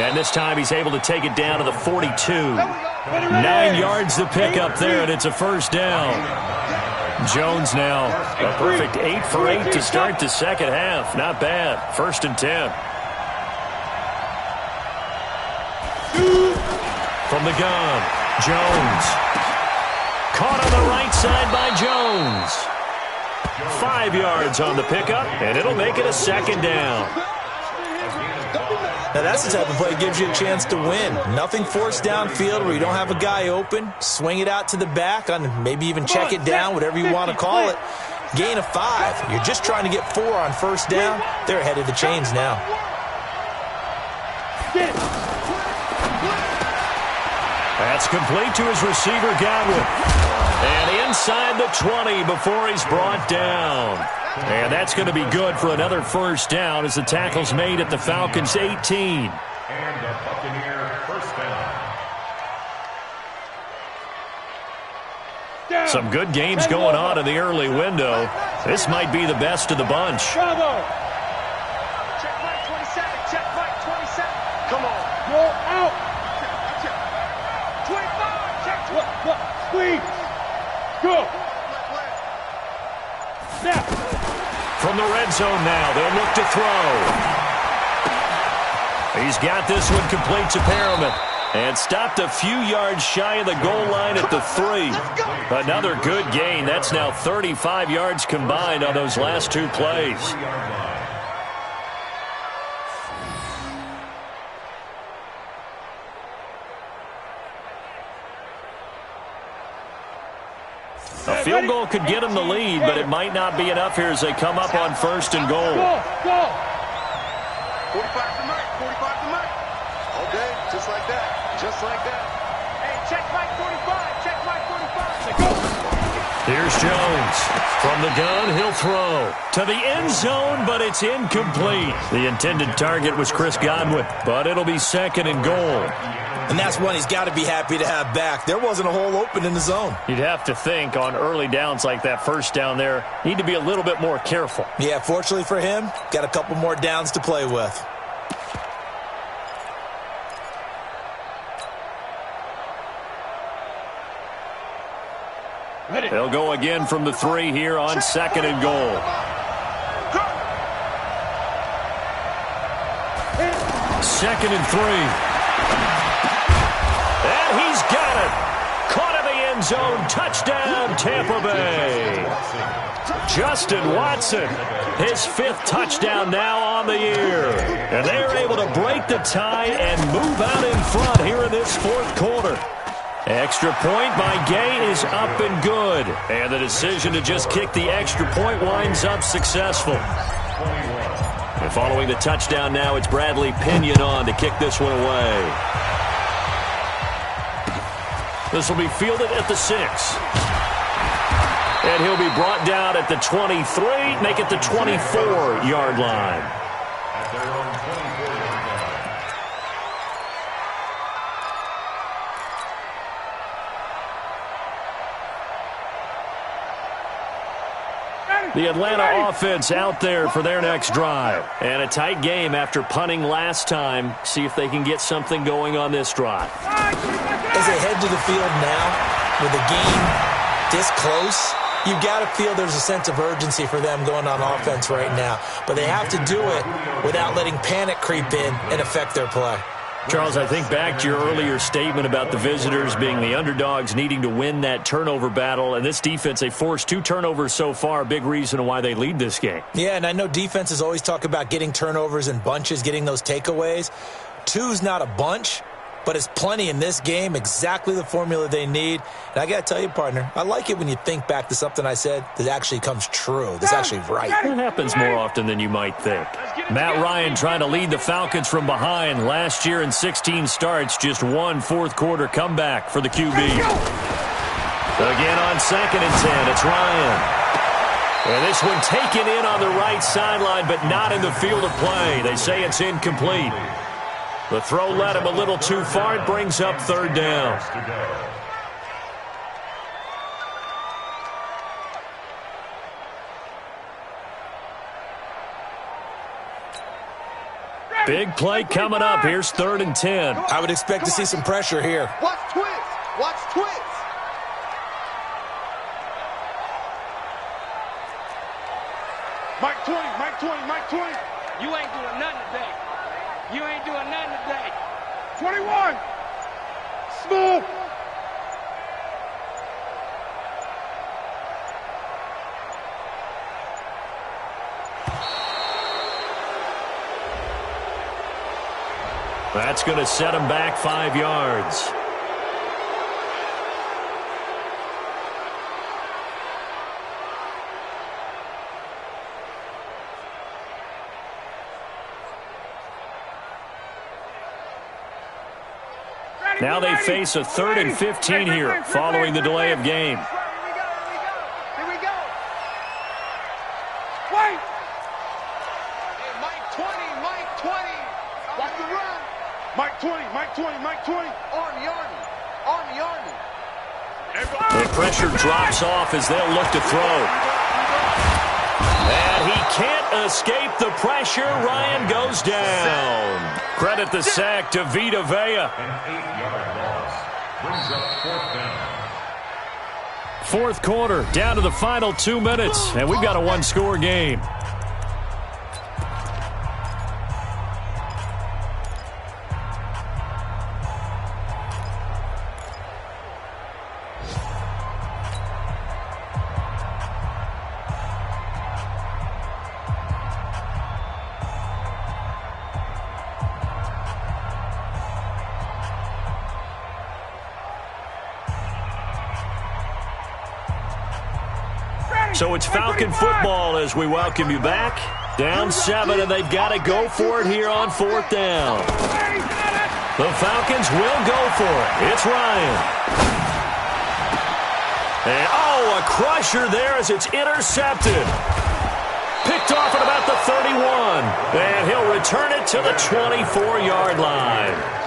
And this time he's able to take it down to the 42. 9 yards to pick up there, and it's a 1st down. Jones now a perfect 8 for 8 to start the second half. Not bad. 1st and 10. From the gun, Jones. Caught on the right side by Jones. 5 yards on the pickup, and it'll make it a 2nd down. Now that's the type of play that gives you a chance to win. Nothing forced downfield where you don't have a guy open. Swing it out to the back, on maybe even check it down, whatever you want to call it. Gain of 5. You're just trying to get 4 on 1st down. They're ahead of the chains now. That's complete to his receiver, Godwin. And inside the 20 before he's brought down. And that's going to be good for another 1st down as the tackle's made at the Falcons' 18. And the Buccaneer 1st down. Some good games going on in the early window. This might be the best of the bunch. Bravo. Check Mike 27. Check Mike 27. Come on. Go out. 25. Check 25. Look. Squeeze. Go. Snap. From the red zone now, they'll look to throw. He's got this one complete to Perriman. And stopped a few yards shy of the goal line at the 3. Another good gain. That's now 35 yards combined on those last 2 plays. A field goal could get them the lead, but it might not be enough here as they come up on 1st and goal. Go. 45 to Mike. 45 to Mike. Okay, just like that. Just like that. Hey, check Mike 45. Check Mike 45. Go. Here's Jones. From the gun, he'll throw to the end zone, but it's incomplete. The intended target was Chris Godwin, but it'll be 2nd and goal. And that's one he's got to be happy to have back. There wasn't a hole open in the zone. You'd have to think on early downs like that first down there, need to be a little bit more careful. Yeah, fortunately for him, got a couple more downs to play with. They'll go again from the 3 here on 2nd and goal. 2nd and 3. And he's got it. Caught in the end zone. Touchdown, Tampa Bay. Justin Watson, his 5th touchdown now on the year. And they're able to break the tie and move out in front here in this 4th quarter. Extra point by Gay is up and good. And the decision to just kick the extra point winds up successful. And following the touchdown now, it's Bradley Pinion on to kick this one away. This will be fielded at the 6. And he'll be brought down at the 23, make it the 24-yard line. At their own 24-yard line. The Atlanta offense out there for their next drive. And a tight game after punting last time. See if they can get something going on this drive. As they head to the field now, with the game this close, you've got to feel there's a sense of urgency for them going on offense right now. But they have to do it without letting panic creep in and affect their play. Charles, I think back to your earlier statement about the visitors being the underdogs needing to win that turnover battle. And this defense, they forced 2 turnovers so far, a big reason why they lead this game. Yeah, and I know defenses always talk about getting turnovers in bunches, getting those takeaways. 2's not a bunch, but it's plenty in this game, exactly the formula they need. And I got to tell you, partner, I like it when you think back to something I said that actually comes true, that's actually right. It happens more often than you might think. Matt Ryan trying to lead the Falcons from behind. Last year in 16 starts, just 1 4th-quarter comeback for the QB. Again on 2nd and 10, it's Ryan. And this one taken in on the right sideline, but not in the field of play. They say it's incomplete. The throw led him a little too far. It brings up 3rd down. Big play coming up. Here's 3rd and 10. I would expect to see some pressure here. Watch twins. Watch twins. Mike 20. Mike 20. Mike 20. You ain't doing nothing today. You ain't doing nothing today. 21. Smooth. That's going to set him back 5 yards. Now they face a 3rd and 15 here following the delay of game. Here we go. Wait. Hey, Mike 20. Mike 20. Watch the run. Mike 20. Mike 20. Mike 20. Army. Army. The pressure drops off as they'll look to throw. And he can't escape the pressure. Ryan goes down. Credit the sack to Vita Vea. An 8-yard loss brings up 4th down. 4th quarter, down to the final 2 minutes, and we've got a 1-score game. So it's Falcon football as we welcome you back. Down 7, and they've got to go for it here on 4th down. The Falcons will go for it. It's Ryan. And, oh, a crusher there as it's intercepted. Picked off at about the 31. And he'll return it to the 24-yard line.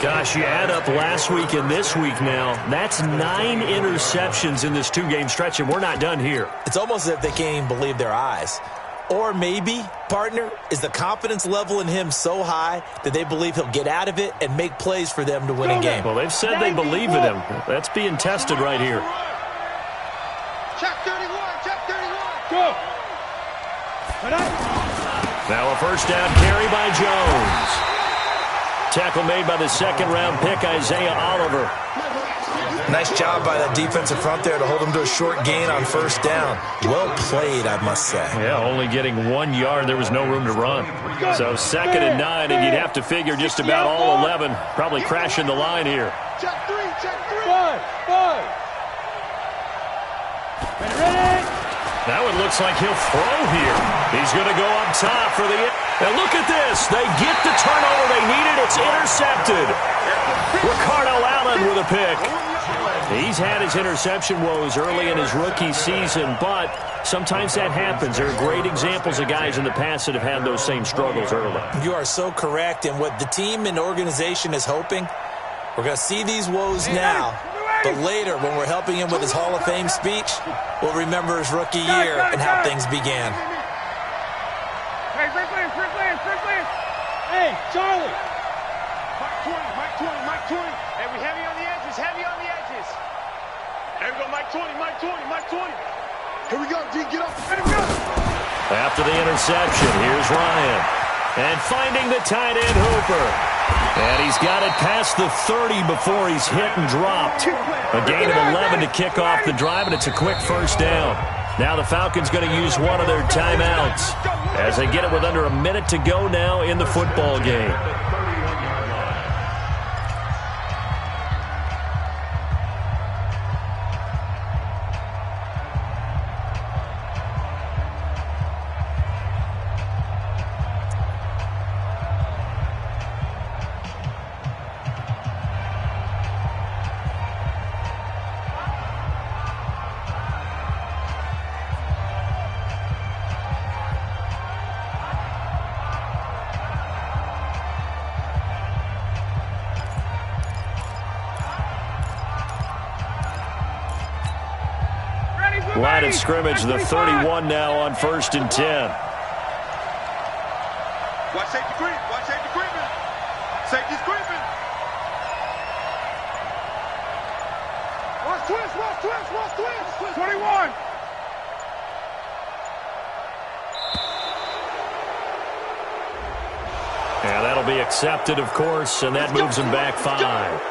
Gosh, you add up last week and this week now. That's 9 interceptions in this 2-game stretch, and we're not done here. It's almost as if they can't even believe their eyes. Or maybe, partner, is the confidence level in him so high that they believe he'll get out of it and make plays for them to win a game. Well, they've said they believe in him. That's being tested right here. Check 31, check 31. Go. Now a first down carry by Jones. Tackle made by the second-round pick, Isaiah Oliver. Nice job by that defensive front there to hold him to a short gain on first down. Well played, I must say. Yeah, only getting 1 yard. There was no room to run. So 2nd and 9, and you'd have to figure just about all 11 probably crashing the line here. Check 3, check 3. Five. Ready? Now it looks like he'll throw here. He's going to go up top for the... And look at this. They get the turnover they needed. It's intercepted. Ricardo Allen with a pick. He's had his interception woes early in his rookie season, but sometimes that happens. There are great examples of guys in the past that have had those same struggles early. You are so correct, and what the team and organization is hoping, we're going to see these woes now, but later when we're helping him with his Hall of Fame speech, we'll remember his rookie year and how things began. Hey, first lane. Hey, Charlie. Mike 20. Hey, we heavy on the edges. There we go, Mike 20. Here we go, D, get up. Let him go. After the interception, here's Ryan. And finding the tight end Hooper. And he's got it past the 30 before he's hit and dropped. A gain of 11 to kick off the drive, and it's a quick first down. Now the Falcons going to use one of their timeouts as they get it with under a minute to go now in the football game. Line of scrimmage, the 31 now on 1st and 10. Watch safety creeping. Safety's creeping. Watch twist. 21. Yeah, that'll be accepted, of course, and that moves him back 5.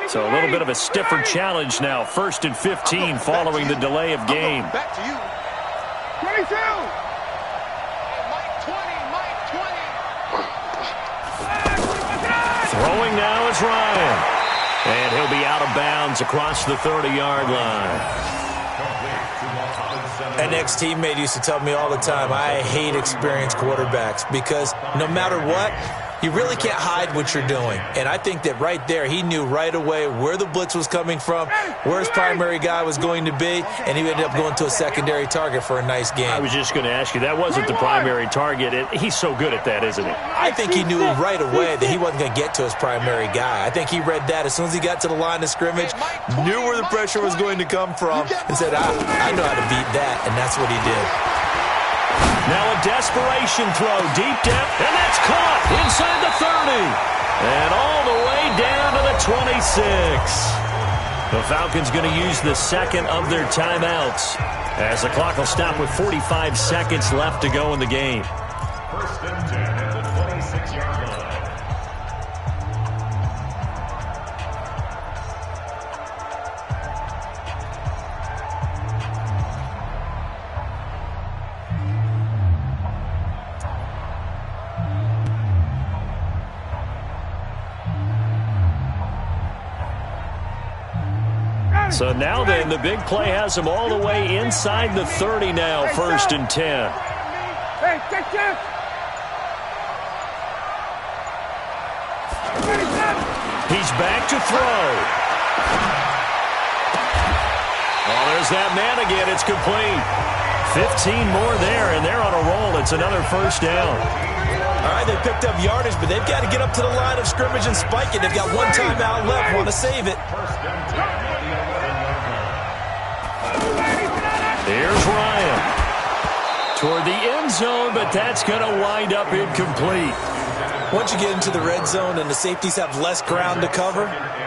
So a little bit of a stiffer challenge now. 1st and 15 following the delay of game. Back to you. 22. Mike 20. Throwing now is Ryan. And he'll be out of bounds across the 30-yard line. An ex-teammate used to tell me all the time, I hate experienced quarterbacks because no matter what, you really can't hide what you're doing. And I think that right there, he knew right away where the blitz was coming from, where his primary guy was going to be, and he ended up going to a secondary target for a nice game. I was just going to ask you, that wasn't the primary target. He's so good at that, isn't he? I think he knew right away that he wasn't going to get to his primary guy. I think he read that as soon as he got to the line of scrimmage, knew where the pressure was going to come from, and said, I know how to beat that, and that's what he did. Now a desperation throw, deep depth, and that's caught inside the 30. And all the way down to the 26. The Falcons going to use the second of their timeouts as the clock will stop with 45 seconds left to go in the game. 1st and 10 at the 26-yard line. So now then, the big play has them all the way inside the 30 now, 1st and 10. Hey, check this. He's back to throw. Oh, there's that man again. It's complete. 15 more there, and they're on a roll. It's another 1st down. All right, they picked up yardage, but they've got to get up to the line of scrimmage and spike it. They've got one timeout left. Want to save it. Here's Ryan. Toward the end zone, but that's going to wind up incomplete. Once you get into the red zone and the safeties have less ground to cover,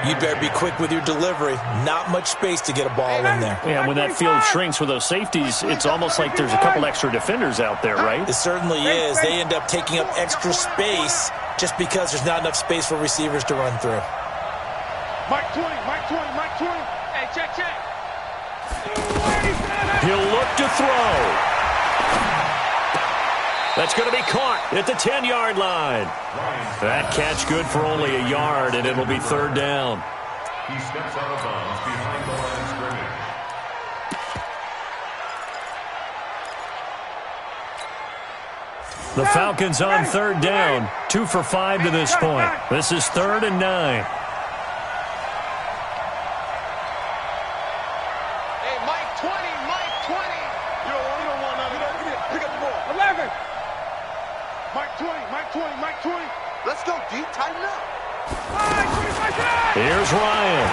you better be quick with your delivery. Not much space to get a ball in there. Yeah, when that field shrinks with those safeties, it's almost like there's a couple extra defenders out there, right? It certainly is. They end up taking up extra space just because there's not enough space for receivers to run through. Mike 20, Mike 20, Mike 20. Hey, check. He'll look to throw. That's going to be caught at the 10-yard line. That catch good for only a yard, and it'll be 3rd down. He steps out of bounds behind the line of scrimmage. The Falcons on 3rd down. 2 for 5 to this point. This is 3rd and 9. Hey, Mike 20, Mike 20. You don't want none of that. Pick up the ball. 11. Mike 20, Mike 20, Mike 20. Let's go deep, tighten up. Here's Ryan.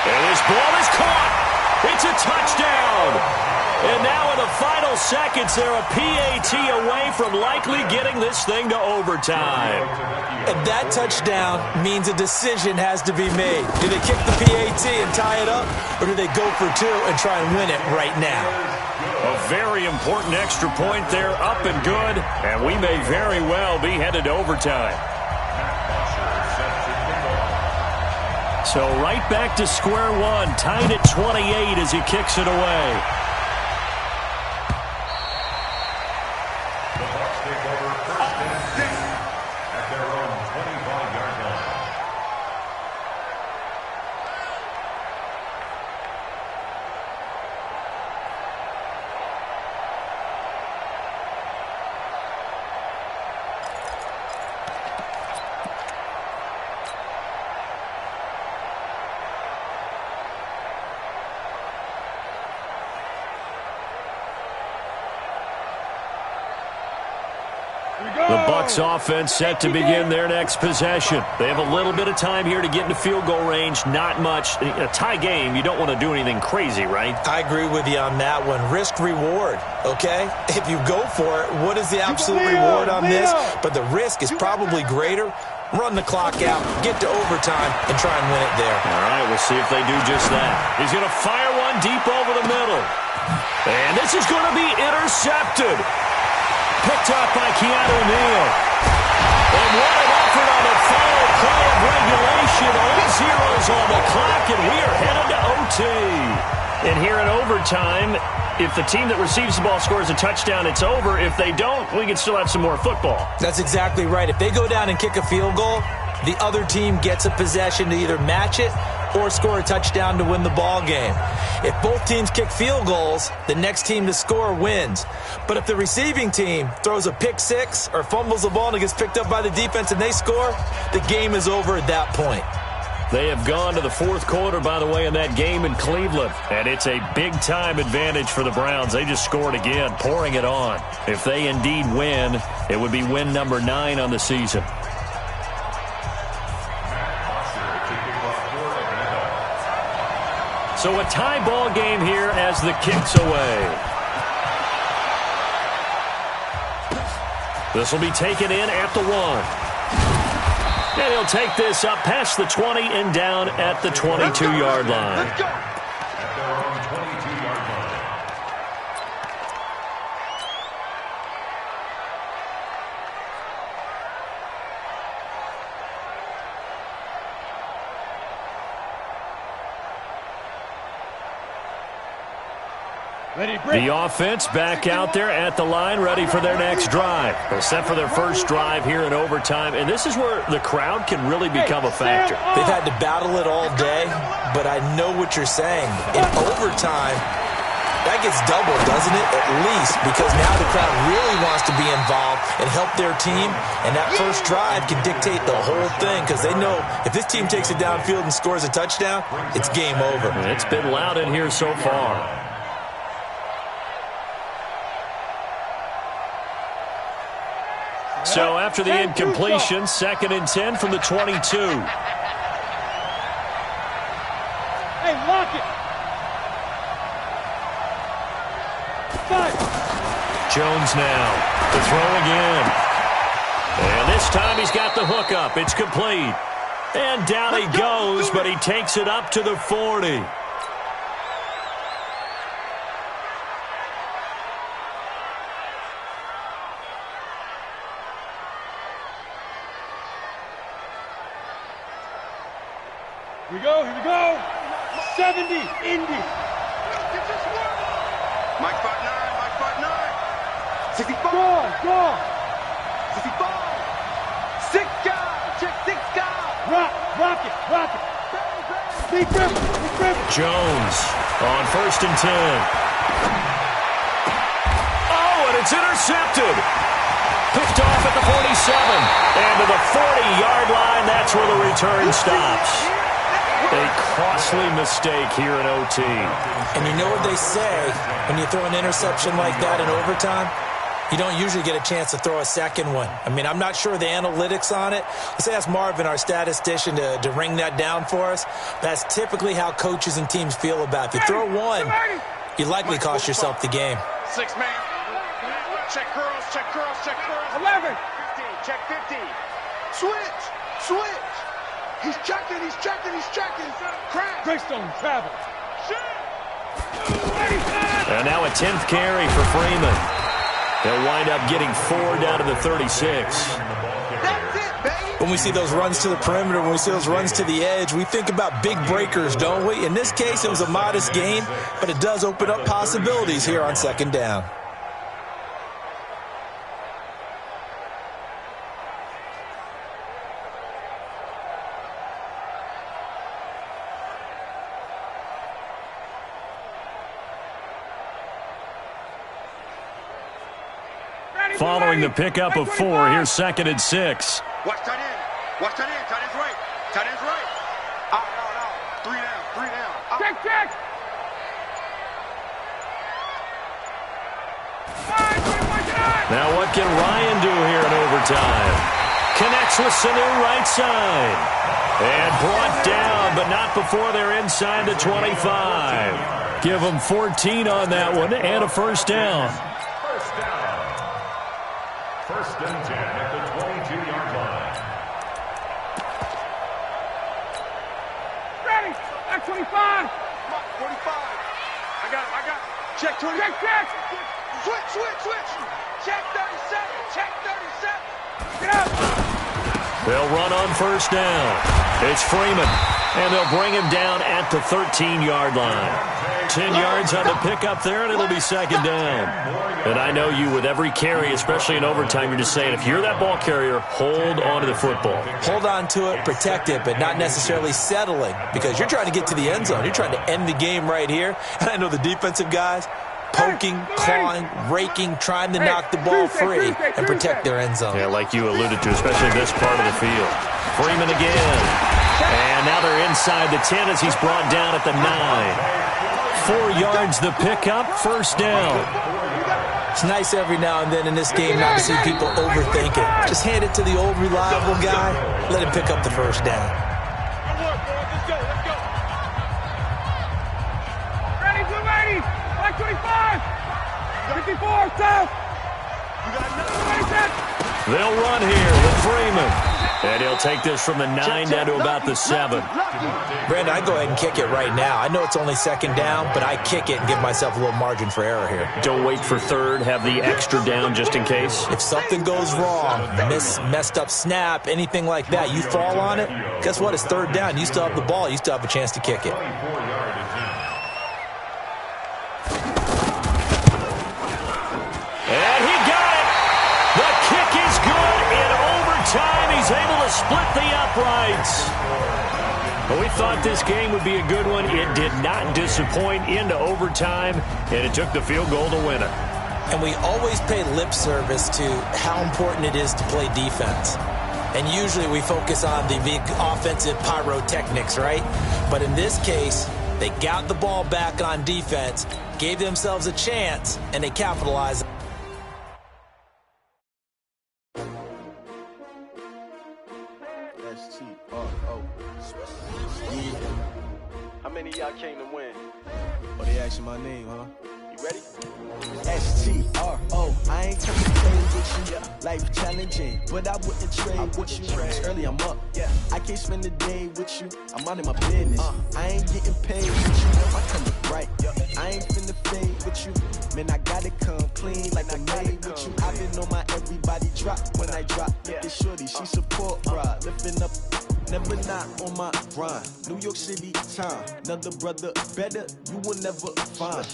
And his ball is caught. It's a touchdown. And now in the final seconds, they're a PAT away from likely getting this thing to overtime. And that touchdown means a decision has to be made. Do they kick the PAT and tie it up, or do they go for 2 and try and win it right now? A very important extra point there, up and good, and we may very well be headed to overtime. So right back to square one, tied at 28 as he kicks it away. The Bucs take over 1st and 10 at their own 25-yard line. The Bucs offense set to begin their next possession. They have a little bit of time here to get into field goal range. Not much. A tie game, you don't want to do anything crazy, right? I agree with you on that one. Risk reward, okay? If you go for it, what is the absolute reward on this? But the risk is probably greater. Run the clock out, get to overtime, and try and win it there. All right, we'll see if they do just that. He's going to fire one deep over the middle. And this is going to be intercepted. Picked up by Keanu Neal. And what an effort on the final play of regulation. All zeros on the clock, and we are headed to OT. And here in overtime, if the team that receives the ball scores a touchdown, it's over. If they don't, we can still have some more football. That's exactly right. If they go down and kick a field goal, the other team gets a possession to either match it or score a touchdown to win the ball game. If both teams kick field goals, the next team to score wins. But if the receiving team throws a pick six or fumbles the ball and it gets picked up by the defense and they score, the game is over at that point. They have gone to the 4th quarter, by the way, in that game in Cleveland. And it's a big-time advantage for the Browns. They just scored again, pouring it on. If they indeed win, it would be win number 9 on the season. So a tie ball game here as the kick's away. This will be taken in at the 1. And he'll take this up past the 20 and down at the 22-yard line. At their own 22-yard line. The offense back out there at the line, ready for their next drive. They're set for their first drive here in overtime, and this is where the crowd can really become a factor. They've had to battle it all day, but I know what you're saying. In overtime, that gets doubled, doesn't it? At least, because now the crowd really wants to be involved and help their team, and that first drive can dictate the whole thing because they know if this team takes it downfield and scores a touchdown, it's game over. It's been loud in here so far. So after the incompletion, 2nd and 10 from the 22. Hey, lock it. Jones now to throw again. And this time he's got the hook up. It's complete. And down he goes, but he takes it up to the 40. Here we go. 70, Indy. Mike 5'9", Mike 5'9". 65. Go. 65. 6 guys. Check 6 guys. Rock it. Big grip. Jones on 1st and 10. Oh, and it's intercepted. Picked off at the 47. And to the 40-yard line, that's where the return stops. A costly mistake here in OT. And you know what they say, when you throw an interception like that in overtime, you don't usually get a chance to throw a second one. I mean, I'm not sure of the analytics on it. Let's ask Marvin, our statistician, to ring that down for us. That's typically how coaches and teams feel about it. If you throw one, you likely cost yourself the game. 6 man. Check curls. 11. 50. Check 50. Switch. He's checking. Crack. Greystone travel. And now a 10th carry for Freeman. He'll wind up getting 4 down to the 36. That's it, baby. When we see those runs to the perimeter, when we see those runs to the edge, we think about big breakers, don't we? In this case, it was a modest gain, but it does open up possibilities here on 2nd down. Following the pickup of 4, here's 2nd and 6. Watch tight end. Tight end's right. Out. 3 down. Check. Now what can Ryan do here in overtime? Connects with Sanu right side. And brought down, but not before they're inside the 25. Give them 14 on that one and a 1st down. 1st and 10 at the 22-yard line. Ready. At 25. 45. I got it. Check 20. Check. Switch. Check 37. Get up. They'll run on 1st down. It's Freeman, and they'll bring him down at the 13-yard line. 10 yards on the pickup there, and it'll be 2nd down. And I know you, with every carry, especially in overtime, you're just saying, if you're that ball carrier, hold on to the football. Hold on to it, protect it, but not necessarily settling, because you're trying to get to the end zone. You're trying to end the game right here. And I know the defensive guys poking, clawing, raking, trying to knock the ball free and protect their end zone. Yeah, like you alluded to, especially this part of the field. Freeman again. And now they're inside the 10 as he's brought down at the 9. 4 yards the pickup, 1st down. It's nice every now and then in this game not to see people overthink it. Just hand it to the old reliable guy, let him pick up the 1st down. Ready, blue 80. 25. 54, south. They'll run here with Freeman. And he'll take this from the 9 down to about the 7. Brandon, I go ahead and kick it right now. I know it's only 2nd down, but I kick it and give myself a little margin for error here. Don't wait for 3rd. Have the extra down just in case. If something goes wrong, messed up snap, anything like that, you fall on it, guess what? It's 3rd down. You still have the ball. You still have a chance to kick it. split the uprights. But we thought this game would be a good one. It did not disappoint into overtime, and it took the field goal to win it. And we always pay lip service to how important it is to play defense. And usually we focus on the big offensive pyrotechnics, right? But in this case, they got the ball back on defense, gave themselves a chance, and they capitalized. How many of y'all came to win? Oh, they asking my name, huh? You ready? STRO, I ain't come to play with you. Life challenging, but I wouldn't trade with you. It's early, I'm up. I can't spend the day with you. I'm out of my business. I ain't getting paid with you. I come right. I ain't finna fade with you. Man, I gotta come clean like I made with you. I've been on my everybody drop when I drop. Look at shorty, she support ride. Lifting up, never not on my grind. New York City time, another brother better, you will never find.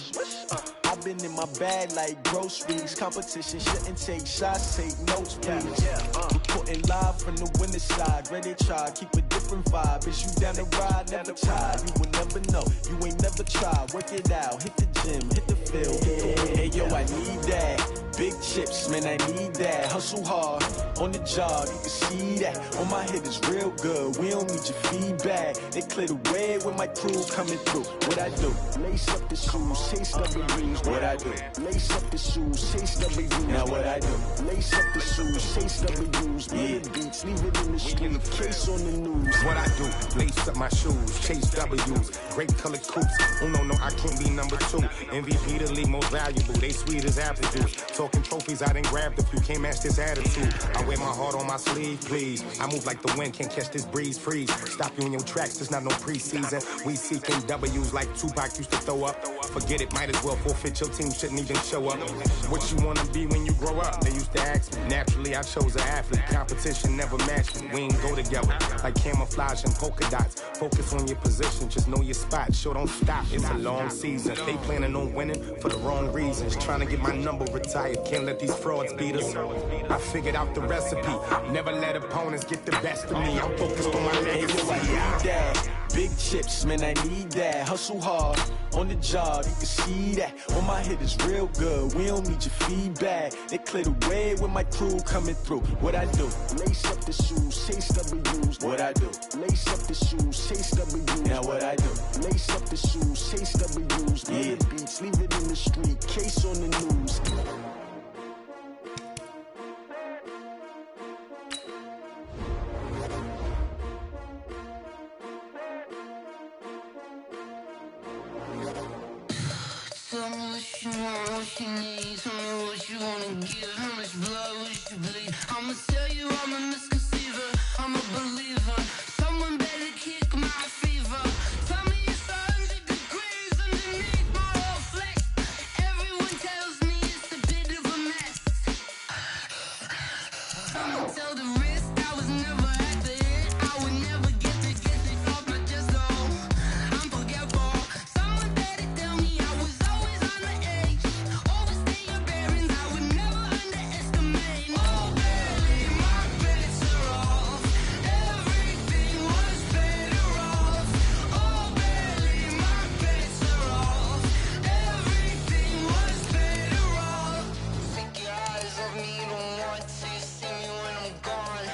I've been in my bag like groceries. Competition shouldn't take shots, take notes, please. Reporting live from the winning side. Ready to try, keep a different vibe. Is you down the ride, never tired. You will never know, you ain't never tried. Work it out, hit the gym, hit the field. Hey yo, I need that. Big chips, man, I need that. Hustle hard, on the job, you can see that. On my head is real good, we don't need your feedback. They clear the way when my crew coming through. What I do? Lace up the shoes, chase W's. What I do? Lace up the shoes, chase W's. Now what I do? Lace up the shoes, chase W's. Yeah, beats, leave it in the street, case on the news. What I do? Lace up my shoes, chase W's. Great colored coops. Oh no, I can't be number 2. MVP the league most valuable. They sweet as apple juice. Talking trophies, I done grabbed a few. Can't match this attitude. I wear my heart on my sleeve, please. I move like the wind, can't catch this breeze. Freeze. Stop you in your tracks. There's not no preseason. We seeking W's like Tupac used to throw up. Forget it, might as well forfeit. Your team shouldn't even show up. What you wanna be when you grow up? They used to ask me. Naturally, I chose an athlete. Competition never matched me. We ain't go together like camouflage and polka dots. Focus on your position, just know your spot. Sure, don't stop. It's a long season. They planning on winning for the wrong reasons. Trying to get my number retired. Can't let these frauds beat us. I figured out the recipe. Never let opponents get the best of me. I'm focused on my legacy. I need that. Big chips, man, I need that. Hustle hard, on the job, you can see that. On my head is real good, we don't need your feedback. They clear the way when my crew coming through. What I do? Lace up the shoes, chase W's. What I do? Lace up the shoes, chase W's. Now what I do? Lace up the shoes, chase W's. Yeah, beats, leave it in the street, case on the news. Tell me what you want, what you need. Tell me what you wanna give. How much blood would you bleed? I'ma tell you I'm a misconceiver. I'm a believer. Someone better kick my fever. Tell me it's 100 degrees underneath my whole flex. Everyone tells me it's a bit of a mess. I'ma tell the risk I was never at the end. I would never get it off my chest though. I'm forgetful. Someone better tell me I was always on the edge. Overstay your bearings, I would never underestimate. Oh baby, my bets are off. Everything was better off. Oh baby, my bets are off. Everything was better off. Take your eyes off me, don't want to see me when I'm gone.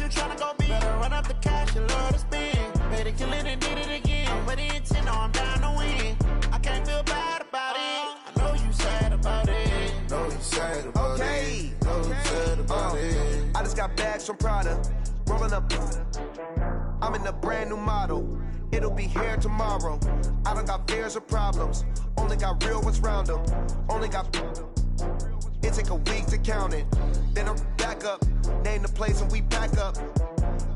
you tryna go be. Better run up the cash, you love to spend. Better kill it and did it again. I'm with the intent, no, I'm down to win. I can't feel bad about it. I know you sad about it. Know you sad about it. Know you sad about it. I just got bags from Prada. Rolling up. I'm in a brand new model. It'll be here tomorrow. I don't got fears or problems. Only got real ones round them. Only got. It take a week to count it. Then I'm back up. Name the place and we pack up.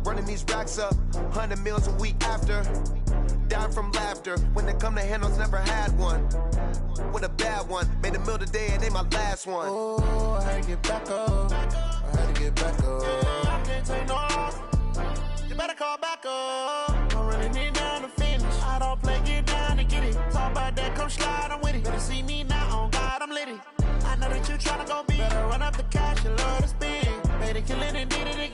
Running these racks up. 100 meals a week after. Down from laughter. When they come to handles, never had one. With a bad one. Made a meal today and ain't my last one. Oh, I had to get back up. I had to get back up. I can't take no loss. You better call back up. I'm running it down to finish. I don't play, get down to get it. Talk about that, come slide, I'm with it. Better see me now, on God, I'm litty. I know that you tryna go be. Better run up the cash, you love to spend. Better kill it and did it again.